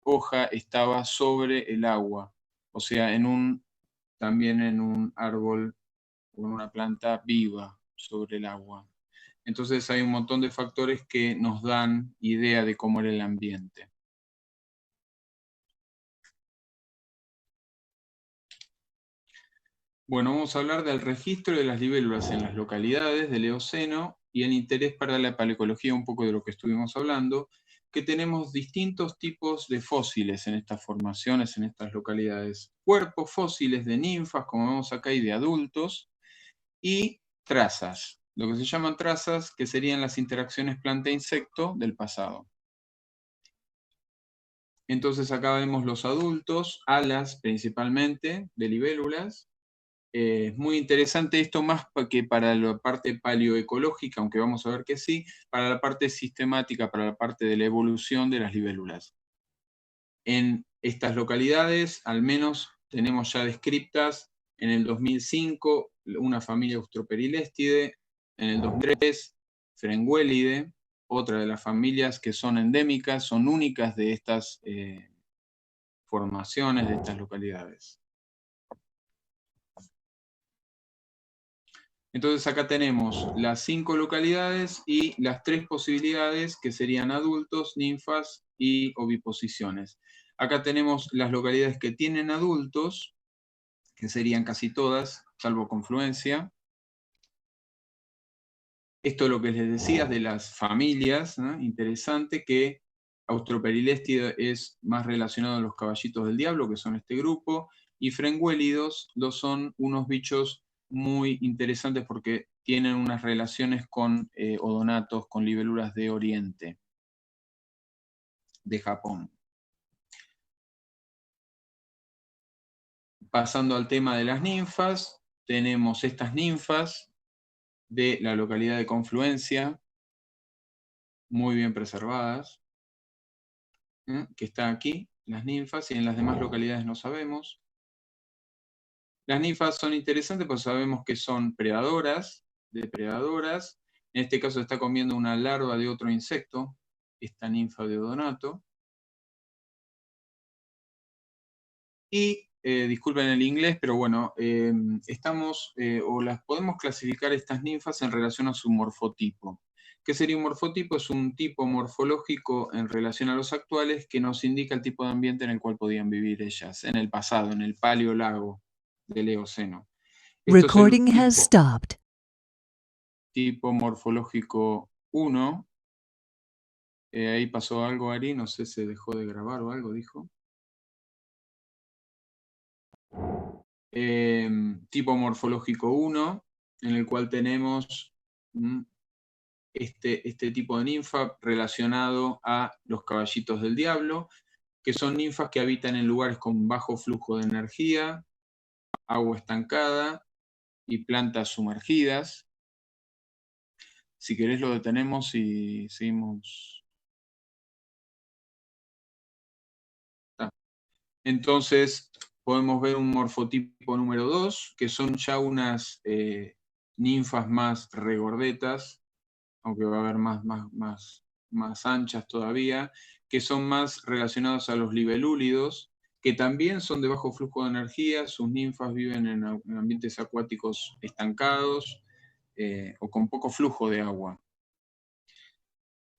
hoja estaba sobre el agua, o sea, también en un árbol o en una planta viva sobre el agua. Entonces hay un montón de factores que nos dan idea de cómo era el ambiente. Bueno, vamos a hablar del registro de las libélulas en las localidades del Eoceno y el interés para la paleoecología, un poco de lo que estuvimos hablando, que tenemos distintos tipos de fósiles en estas formaciones, en estas localidades. Cuerpos fósiles de ninfas, como vemos acá, y de adultos, y trazas, lo que se llaman trazas, que serían las interacciones planta-insecto del pasado. Entonces acá vemos los adultos, alas principalmente, de libélulas. Es muy interesante esto, más que para la parte paleoecológica, aunque vamos a ver que sí, para la parte sistemática, para la parte de la evolución de las libélulas. En estas localidades, al menos tenemos ya descriptas en el 2005 una familia Austroperiléstide, en el 2003 Frenguelide, otra de las familias que son endémicas, son únicas de estas formaciones, de estas localidades. Entonces acá tenemos las 5 localidades y las 3 posibilidades que serían adultos, ninfas y oviposiciones. Acá tenemos las localidades que tienen adultos, que serían casi todas, salvo Confluencia. Esto es lo que les decía de las familias, ¿no? Interesante que Austroperiléstide es más relacionado a los caballitos del diablo, que son este grupo, y Frenguélidos son unos bichos muy interesantes porque tienen unas relaciones con odonatos, con libélulas de Oriente, de Japón. Pasando al tema de las ninfas, tenemos estas ninfas de la localidad de Confluencia, muy bien preservadas, que está aquí, las ninfas, y en las demás localidades no sabemos. Las ninfas son interesantes porque sabemos que son predadoras, depredadoras. En este caso está comiendo una larva de otro insecto, esta ninfa de odonato. Y, disculpen el inglés, pero bueno, o las podemos clasificar estas ninfas en relación a su morfotipo. ¿Qué sería un morfotipo? Es un tipo morfológico en relación a los actuales que nos indica el tipo de ambiente en el cual podían vivir ellas, en el pasado, en el paleolago del Eoceno. Esto es el tipo morfológico 1. Ahí pasó algo, Ari, no sé, se dejó de grabar o algo, dijo. Tipo morfológico 1, en el cual tenemos este tipo de ninfa relacionado a los caballitos del diablo, que son ninfas que habitan en lugares con bajo flujo de energía, agua estancada y plantas sumergidas. Si querés lo detenemos y seguimos. Entonces podemos ver un morfotipo número 2, que son ya unas ninfas más regordetas, aunque va a haber más anchas todavía, que son más relacionados a los libelúlidos, que también son de bajo flujo de energía. Sus ninfas viven en ambientes acuáticos estancados o con poco flujo de agua.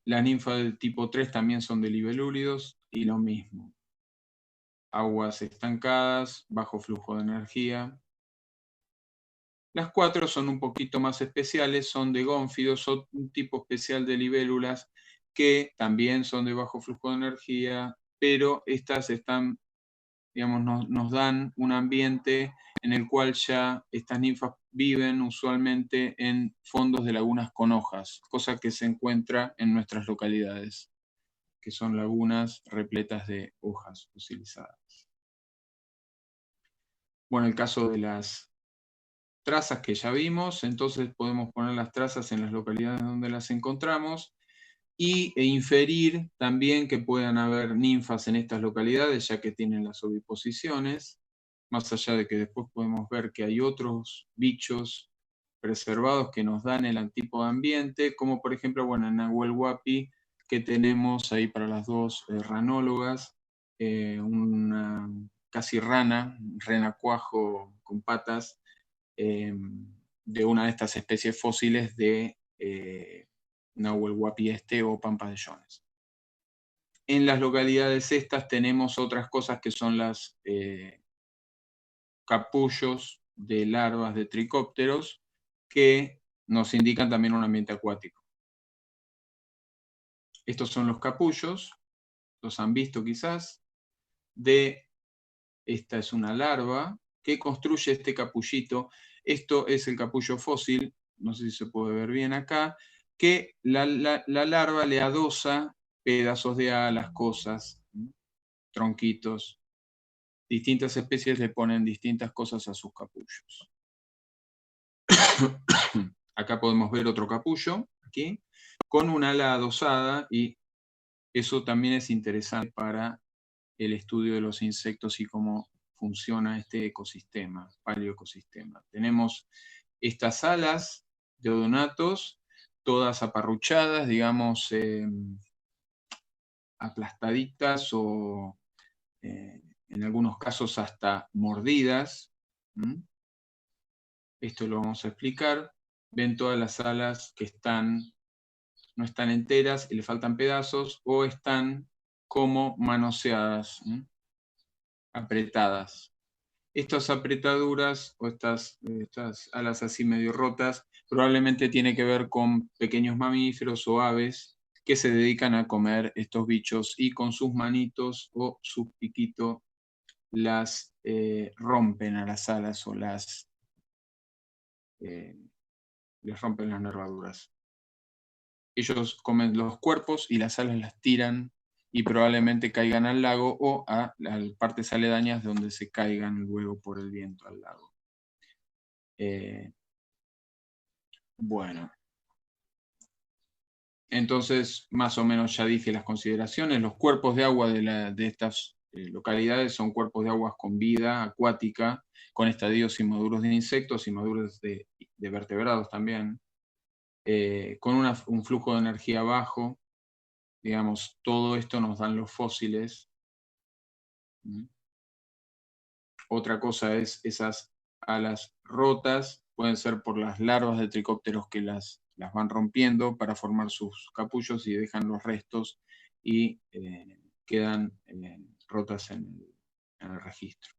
Las ninfas del tipo 3 también son de libelúlidos y lo mismo. Aguas estancadas, bajo flujo de energía. Las 4 son un poquito más especiales, son de gónfidos, son un tipo especial de libélulas que también son de bajo flujo de energía, pero estas están, digamos, nos dan un ambiente en el cual ya estas ninfas viven usualmente en fondos de lagunas con hojas, cosa que se encuentra en nuestras localidades, que son lagunas repletas de hojas fosilizadas. Bueno, el caso de las trazas que ya vimos, entonces podemos poner las trazas en las localidades donde las encontramos e inferir también que puedan haber ninfas en estas localidades, ya que tienen las oviposiciones, más allá de que después podemos ver que hay otros bichos preservados que nos dan el tipo de ambiente, como por ejemplo, bueno, en Nahuel Huapi, que tenemos ahí para las dos ranólogas, una casi rana, renacuajo con patas, de una de estas especies fósiles de Nahuel Huapi este o Pampas de Jones. En las localidades estas tenemos otras cosas que son las capullos de larvas de tricópteros que nos indican también un ambiente acuático. Estos son los capullos, los han visto quizás. Esta es una larva que construye este capullito. Esto es el capullo fósil, no sé si se puede ver bien acá, que la larva le adosa pedazos de alas, cosas, tronquitos. Distintas especies le ponen distintas cosas a sus capullos. Acá podemos ver otro capullo, aquí, con un ala adosada, y eso también es interesante para el estudio de los insectos y cómo funciona este ecosistema, paleoecosistema. Tenemos estas alas de odonatos, todas aparruchadas, digamos, aplastaditas o en algunos casos hasta mordidas. Esto lo vamos a explicar. Ven todas las alas que no están enteras y le faltan pedazos, o están como manoseadas, apretadas. Estas apretaduras o estas alas así medio rotas probablemente tiene que ver con pequeños mamíferos o aves que se dedican a comer estos bichos y con sus manitos o su piquito las rompen a las alas o les rompen las nervaduras. Ellos comen los cuerpos y las alas las tiran y probablemente caigan al lago o a partes aledañas donde se caigan luego por el viento al lago. Bueno, entonces más o menos ya dije las consideraciones. Los cuerpos de agua de estas localidades son cuerpos de aguas con vida acuática, con estadios inmaduros de insectos, inmaduros de vertebrados también, con un flujo de energía bajo. Digamos, todo esto nos dan los fósiles. Otra cosa es esas alas rotas, pueden ser por las larvas de tricópteros que las van rompiendo para formar sus capullos y dejan los restos y quedan rotas en el registro.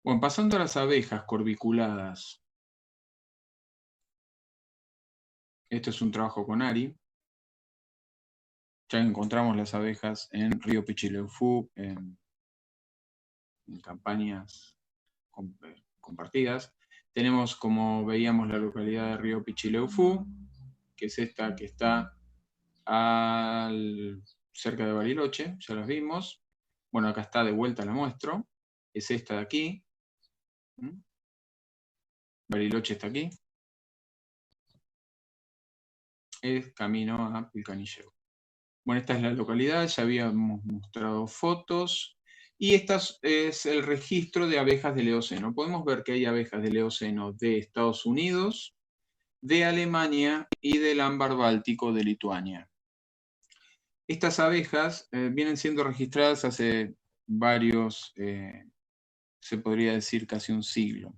Bueno, pasando a las abejas corbiculadas. Esto es un trabajo con Ari. Ya encontramos las abejas en Río Pichileufú, en campañas compartidas. Tenemos, como veíamos, la localidad de Río Pichileufú, que es esta que está cerca de Bariloche, ya las vimos. Bueno, acá está, de vuelta la muestro. Es esta de aquí. Bariloche está aquí. Es camino a Pilcanillero. Bueno, esta es la localidad, ya habíamos mostrado fotos. Y este es el registro de abejas del Eoceno. Podemos ver que hay abejas del Eoceno de Estados Unidos, de Alemania y del ámbar báltico de Lituania. Estas abejas vienen siendo registradas hace varios, se podría decir casi un siglo.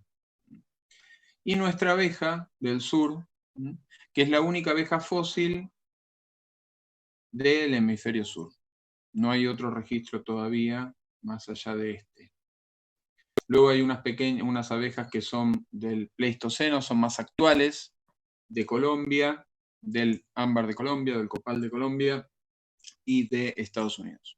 Y nuestra abeja del sur, que es la única abeja fósil del hemisferio sur. No hay otro registro todavía más allá de este. Luego hay unas abejas que son del Pleistoceno, son más actuales, de Colombia, del ámbar de Colombia, del copal de Colombia y de Estados Unidos.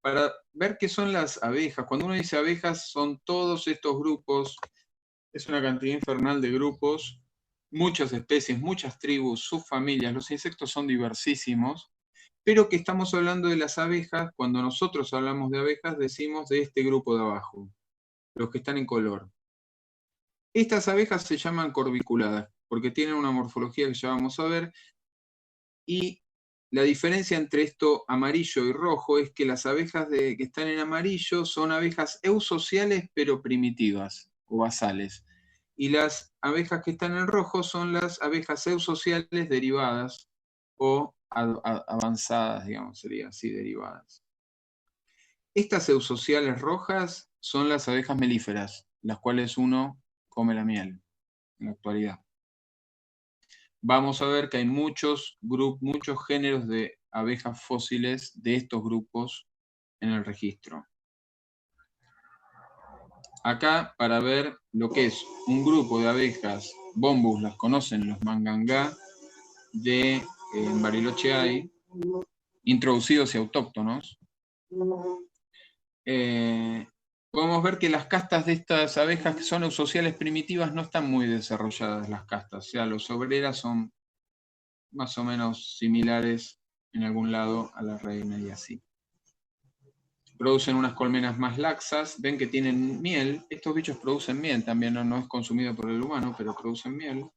Para ver qué son las abejas, cuando uno dice abejas, son todos estos grupos, es una cantidad infernal de grupos, muchas especies, muchas tribus, subfamilias, los insectos son diversísimos, pero que estamos hablando de las abejas, cuando nosotros hablamos de abejas, decimos de este grupo de abajo, los que están en color. Estas abejas se llaman corbiculadas, porque tienen una morfología que ya vamos a ver, y la diferencia entre esto amarillo y rojo es que las abejas que están en amarillo son abejas eusociales pero primitivas o basales. Y las abejas que están en rojo son las abejas eusociales derivadas o avanzadas, digamos, sería así, derivadas. Estas eusociales rojas son las abejas melíferas, las cuales uno come la miel en la actualidad. Vamos a ver que hay muchos géneros de abejas fósiles de estos grupos en el registro. acá para ver lo que es un grupo de abejas, bombus, las conocen los mangangá, de en Bariloche hay, introducidos y autóctonos. Podemos ver que las castas de estas abejas que son eusociales primitivas no están muy desarrolladas las castas, o sea, los obreras son más o menos similares en algún lado a la reina y así. Producen unas colmenas más laxas, ven que tienen miel, estos bichos producen miel también, no es consumido por el humano, pero producen miel.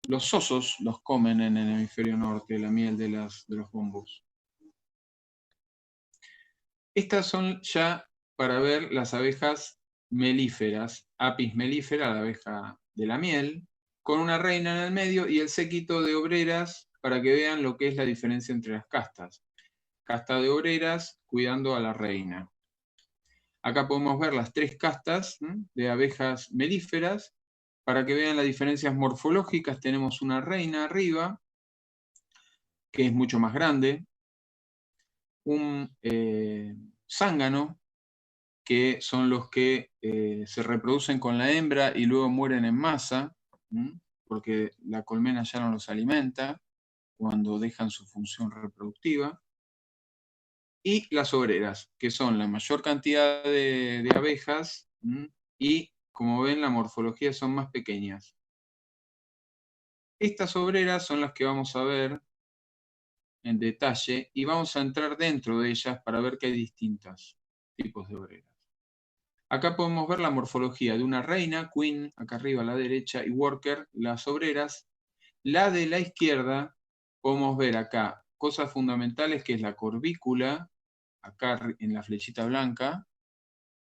Los osos los comen en el hemisferio norte, la miel de los bombos. Estas son ya para ver las abejas melíferas, Apis mellifera, la abeja de la miel, con una reina en el medio y el séquito de obreras para que vean lo que es la diferencia entre las castas. Casta de obreras cuidando a la reina. Acá podemos ver las 3 castas de abejas melíferas para que vean las diferencias morfológicas. Tenemos una reina arriba, que es mucho más grande, un zángano, que son los que se reproducen con la hembra y luego mueren en masa, porque la colmena ya no los alimenta cuando dejan su función reproductiva. Y las obreras, que son la mayor cantidad de abejas, y como ven la morfología son más pequeñas. Estas obreras son las que vamos a ver en detalle y vamos a entrar dentro de ellas para ver que hay distintos tipos de obreras. Acá podemos ver la morfología de una reina, queen, acá arriba a la derecha, y worker, las obreras. La de la izquierda, podemos ver acá cosas fundamentales, que es la corbícula, acá en la flechita blanca,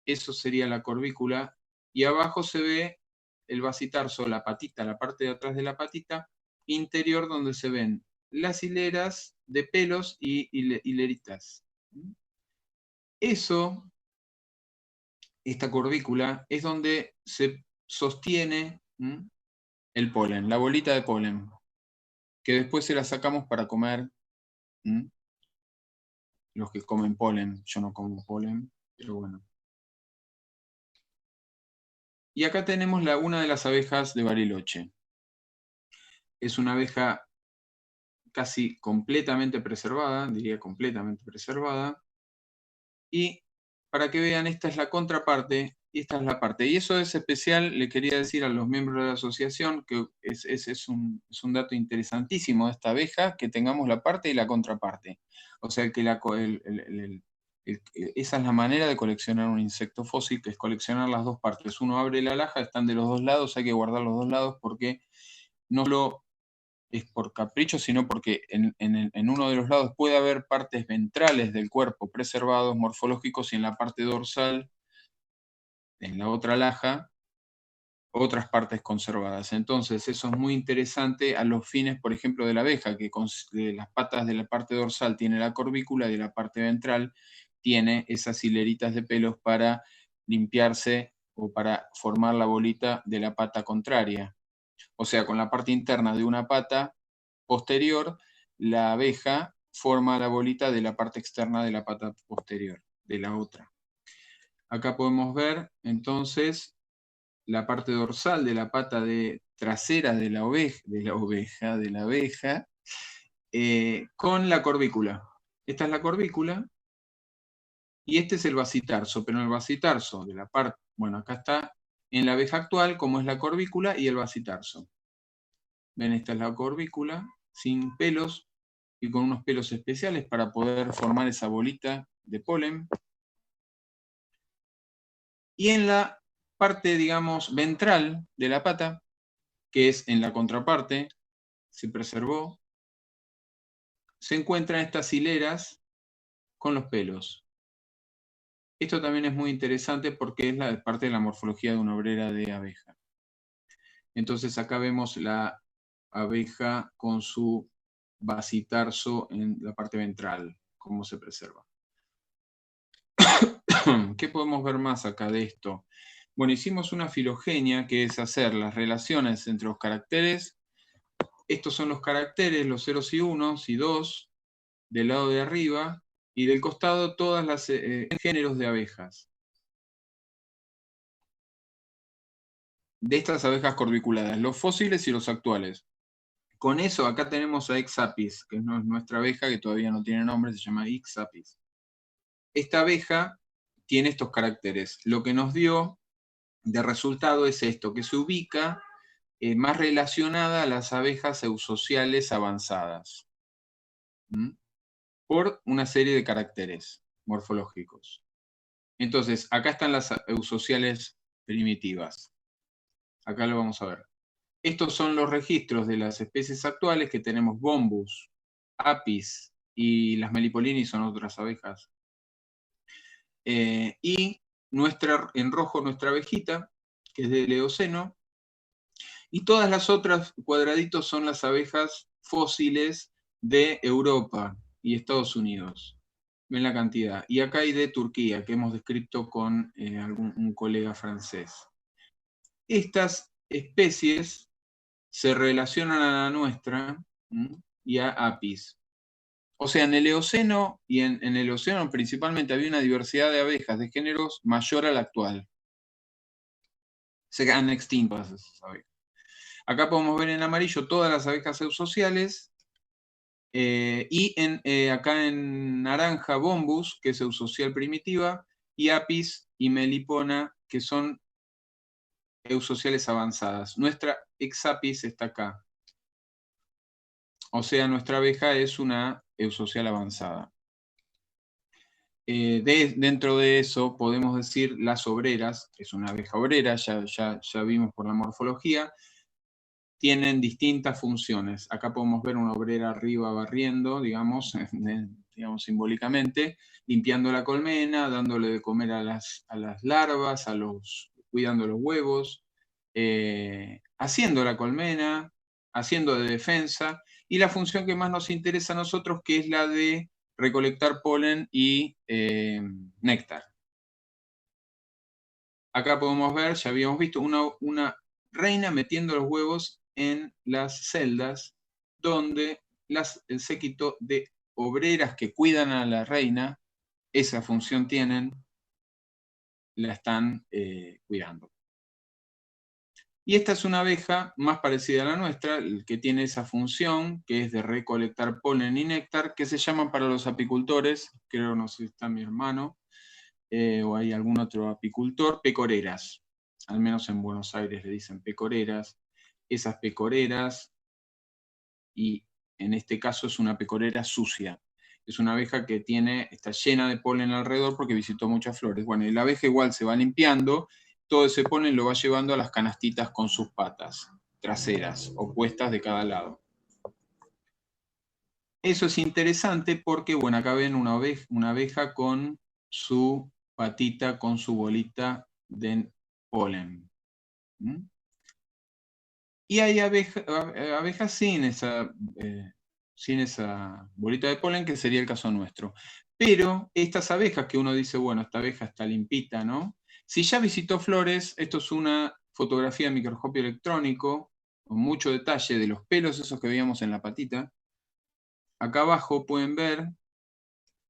eso sería la corbícula, y abajo se ve el basitarso, la patita, la parte de atrás de la patita interior, donde se ven las hileras de pelos y hileritas. Eso, esta corbícula, es donde se sostiene el polen, la bolita de polen, que después se la sacamos para comer. Los que comen polen, yo no como polen, pero bueno. Y acá tenemos una de las abejas de Bariloche. Es una abeja casi completamente preservada, diría completamente preservada. Y para que vean, esta es la contraparte y esta es la parte. Y eso es especial, le quería decir a los miembros de la asociación, que es un dato interesantísimo de esta abeja, que tengamos la parte y la contraparte. O sea, que esa es la manera de coleccionar un insecto fósil, que es coleccionar las dos partes. Uno abre la alhaja, están de los dos lados, hay que guardar los dos lados porque no solo es por capricho, sino porque en uno de los lados puede haber partes ventrales del cuerpo preservados, morfológicos, y en la parte dorsal, en la otra alhaja, otras partes conservadas. Entonces eso es muy interesante a los fines, por ejemplo, de la abeja, que de las patas de la parte dorsal tiene la corbícula y de la parte ventral tiene esas hileritas de pelos para limpiarse o para formar la bolita de la pata contraria. O sea, con la parte interna de una pata posterior, la abeja forma la bolita de la parte externa de la pata posterior, de la otra. Acá podemos ver, entonces, la parte dorsal de la pata trasera de la abeja, con la corbícula. Esta es la corbícula, y este es el basitarso, pero en el basitarso de la parte, bueno, acá está en la abeja actual, como es la corbícula y el basitarso. Ven, esta es la corbícula, sin pelos, y con unos pelos especiales para poder formar esa bolita de polen. Y en la parte, digamos, ventral de la pata, que es en la contraparte, se preservó, se encuentran estas hileras con los pelos. Esto también es muy interesante porque es la parte de la morfología de una obrera de abeja. Entonces acá vemos la abeja con su basitarso en la parte ventral, cómo se preserva. ¿Qué podemos ver más acá de esto? Bueno, hicimos una filogenia, que es hacer las relaciones entre los caracteres. Estos son los caracteres, los ceros y unos y dos, del lado de arriba, y del costado todas las géneros de abejas. de estas abejas corbiculadas, los fósiles y los actuales. Con eso, acá tenemos a Ix apis, que es nuestra abeja, que todavía no tiene nombre, se llama Ix apis. Esta abeja tiene estos caracteres. Lo que nos dio de resultado es esto, que se ubica más relacionada a las abejas eusociales avanzadas, por una serie de caracteres morfológicos. Entonces, acá están las eusociales primitivas. Acá lo vamos a ver. Estos son los registros de las especies actuales que tenemos: Bombus, Apis y las Melipolini son otras abejas. Y en rojo nuestra abejita, que es del Eoceno, y todas las otras cuadraditos son las abejas fósiles de Europa y Estados Unidos. Ven la cantidad. Y acá hay de Turquía, que hemos descrito con un colega francés. Estas especies se relacionan a la nuestra y a Apis. O sea, en el Eoceno y en el Eoceno principalmente había una diversidad de abejas de géneros mayor a la actual. Se han extinto esas abejas. Acá podemos ver en amarillo todas las abejas eusociales, y acá en naranja Bombus, que es eusocial primitiva, y Apis y Melipona, que son eusociales avanzadas. Nuestra Ix apis está acá. O sea, nuestra abeja es una eusocial avanzada. Dentro de eso podemos decir las obreras, que es una abeja obrera, ya vimos por la morfología, tienen distintas funciones. Acá podemos ver una obrera arriba barriendo, digamos simbólicamente, limpiando la colmena, dándole de comer a las larvas, cuidando los huevos, haciendo la colmena, haciendo de defensa, y la función que más nos interesa a nosotros, que es la de recolectar polen y néctar. Acá podemos ver, ya habíamos visto, una reina metiendo los huevos en las celdas, donde el séquito de obreras que cuidan a la reina, esa función tienen, la están cuidando. Y esta es una abeja más parecida a la nuestra, que tiene esa función, que es de recolectar polen y néctar, que se llaman para los apicultores, creo, no sé si está mi hermano, o hay algún otro apicultor, pecoreras. Al menos en Buenos Aires le dicen pecoreras. Esas pecoreras, y en este caso es una pecorera sucia. Es una abeja que está llena de polen alrededor porque visitó muchas flores. Bueno, y la abeja igual se va limpiando, todo ese polen lo va llevando a las canastitas con sus patas traseras, opuestas de cada lado. Eso es interesante porque, bueno, acá ven una abeja con su patita, con su bolita de polen. Y hay abejas sin esa bolita de polen, que sería el caso nuestro. Pero estas abejas que uno dice, bueno, esta abeja está limpita, ¿no? Si ya visitó flores, esto es una fotografía de microscopio electrónico, con mucho detalle de los pelos esos que veíamos en la patita. Acá abajo pueden ver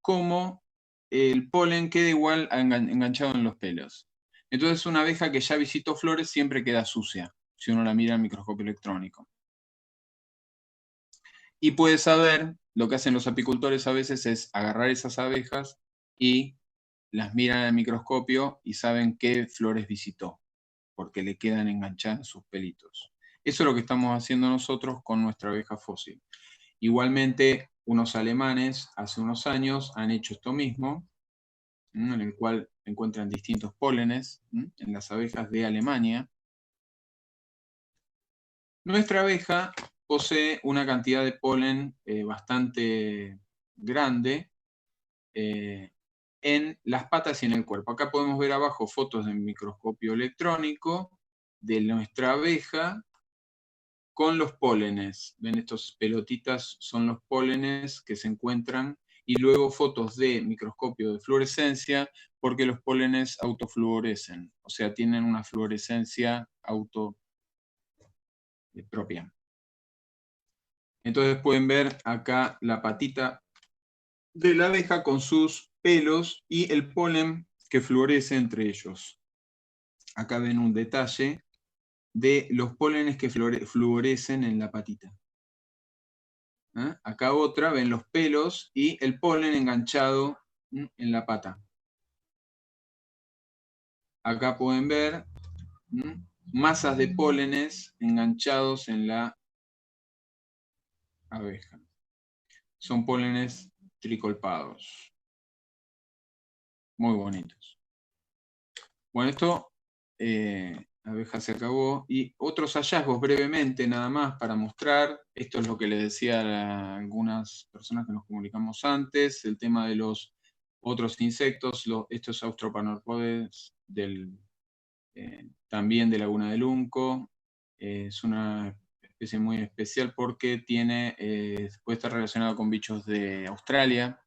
cómo el polen queda igual enganchado en los pelos. Entonces una abeja que ya visitó flores siempre queda sucia, si uno la mira en microscopio electrónico. Y puede saber, lo que hacen los apicultores a veces es agarrar esas abejas y las miran al microscopio y saben qué flores visitó, porque le quedan enganchadas sus pelitos. Eso es lo que estamos haciendo nosotros con nuestra abeja fósil. Igualmente, unos alemanes hace unos años han hecho esto mismo, en el cual encuentran distintos pólenes en las abejas de Alemania. Nuestra abeja posee una cantidad de polen bastante grande en las patas y en el cuerpo. Acá podemos ver abajo fotos de microscopio electrónico de nuestra abeja con los pólenes. Ven, estos pelotitas son los pólenes que se encuentran, y luego fotos de microscopio de fluorescencia, porque los pólenes autofluorescen, o sea, tienen una fluorescencia propia. Entonces pueden ver acá la patita de la abeja con sus pelos y el polen que florece entre ellos. Acá ven un detalle de los pólenes que fluorescen en la patita. Acá otra, ven los pelos y el polen enganchado en la pata. Acá pueden ver masas de pólenes enganchados en la abeja. Son pólenes tricolpados. Muy bonitos. Bueno, esto, abeja se acabó. Y otros hallazgos brevemente, nada más, para mostrar. Esto es lo que les decía a algunas personas que nos comunicamos antes, el tema de los otros insectos, estos Austropanorpodes también de Laguna del Unco. Es una especie muy especial porque puede estar relacionado con bichos de Australia.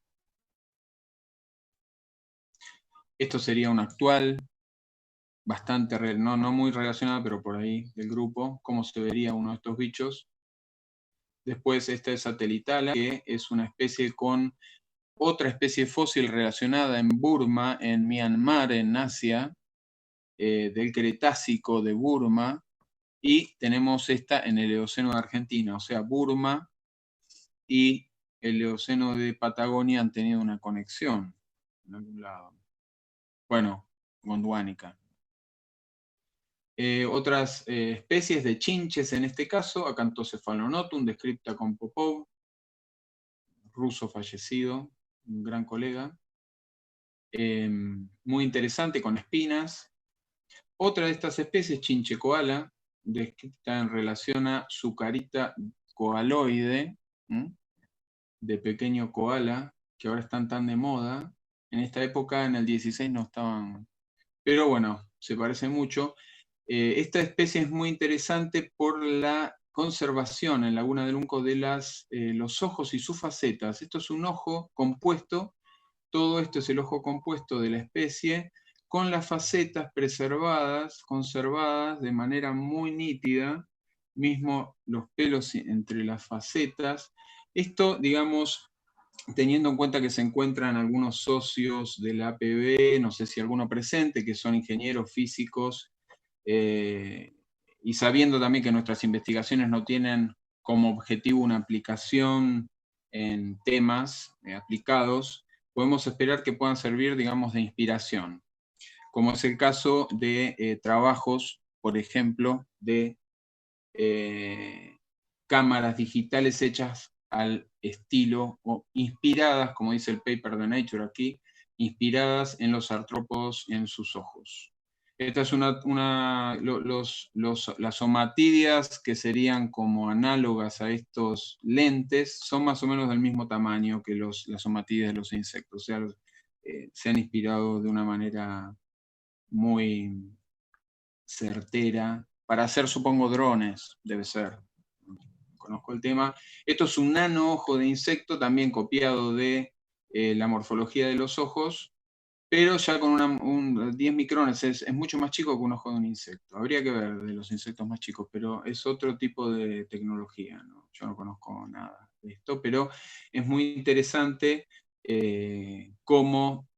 Esto sería un actual, bastante, no muy relacionado, pero por ahí del grupo, cómo se vería uno de estos bichos. Después esta es Satelitala, que es una especie con otra especie fósil relacionada en Burma, en Myanmar, en Asia, del Cretácico de Burma, y tenemos esta en el Eoceno de Argentina, o sea, Burma y el Eoceno de Patagonia han tenido una conexión en algún lado. Bueno, gondwanica. Otras especies de chinches en este caso, Acanthocephalonotum, descripta con Popov, ruso fallecido, un gran colega. Muy interesante, con espinas. Otra de estas especies, chinche koala, descrita en relación a su carita koaloide, de pequeño koala, que ahora están tan de moda. En esta época, en el 16, no estaban, pero bueno, se parece mucho. Esta especie es muy interesante por la conservación en Laguna del Unco de los ojos y sus facetas. Esto es un ojo compuesto, todo esto es el ojo compuesto de la especie, con las facetas preservadas, conservadas de manera muy nítida, mismo los pelos entre las facetas. Esto, digamos, teniendo en cuenta que se encuentran algunos socios de la APB, no sé si alguno presente, que son ingenieros físicos, y sabiendo también que nuestras investigaciones no tienen como objetivo una aplicación en temas aplicados, podemos esperar que puedan servir, digamos, de inspiración, como es el caso de trabajos, por ejemplo, de cámaras digitales hechas al estilo, o inspiradas, como dice el paper de Nature aquí, inspiradas en los artrópodos y en sus ojos. Esta es las omatidias, que serían como análogas a estos lentes, son más o menos del mismo tamaño que las omatidias de los insectos. O sea, se han inspirado de una manera muy certera para hacer, supongo, drones, debe ser. Conozco el tema. Esto es un nano ojo de insecto, también copiado de la morfología de los ojos, pero ya con 10 micrones, es mucho más chico que un ojo de un insecto. Habría que ver de los insectos más chicos, pero es otro tipo de tecnología, ¿no? Yo no conozco nada de esto, pero es muy interesante cómo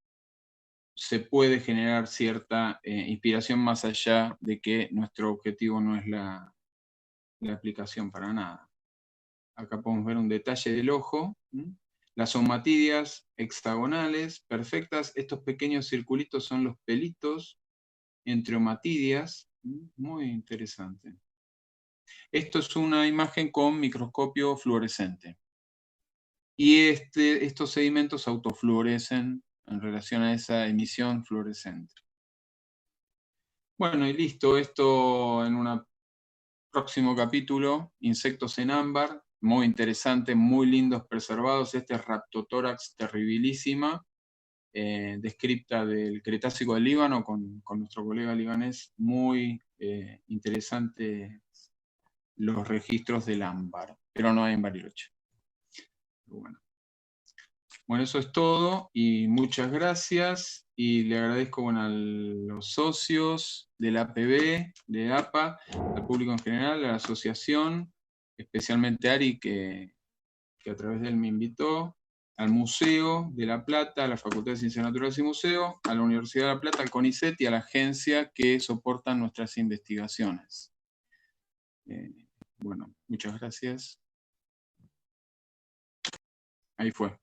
se puede generar cierta inspiración más allá de que nuestro objetivo no es la aplicación para nada. Acá podemos ver un detalle del ojo. Las omatidias hexagonales, perfectas. Estos pequeños circulitos son los pelitos entre omatidias. Muy interesante. Esto es una imagen con microscopio fluorescente. Y estos sedimentos autofluorescen en relación a esa emisión fluorescente. Bueno, y listo. Esto en un próximo capítulo, insectos en ámbar. Muy interesante, muy lindos preservados. Este es Rhaptotórax terribilísima, descripta del Cretácico del Líbano, con nuestro colega libanés. Muy interesante los registros del ámbar, pero no hay en Bariloche. Bueno, eso es todo y muchas gracias. Y le agradezco a los socios de la APB, de APA, al público en general, a la asociación, especialmente a Ari, que a través de él me invitó, al Museo de La Plata, a la Facultad de Ciencias Naturales y Museo, a la Universidad de La Plata, al CONICET y a la agencia que soportan nuestras investigaciones. Bueno, muchas gracias. Ahí fue.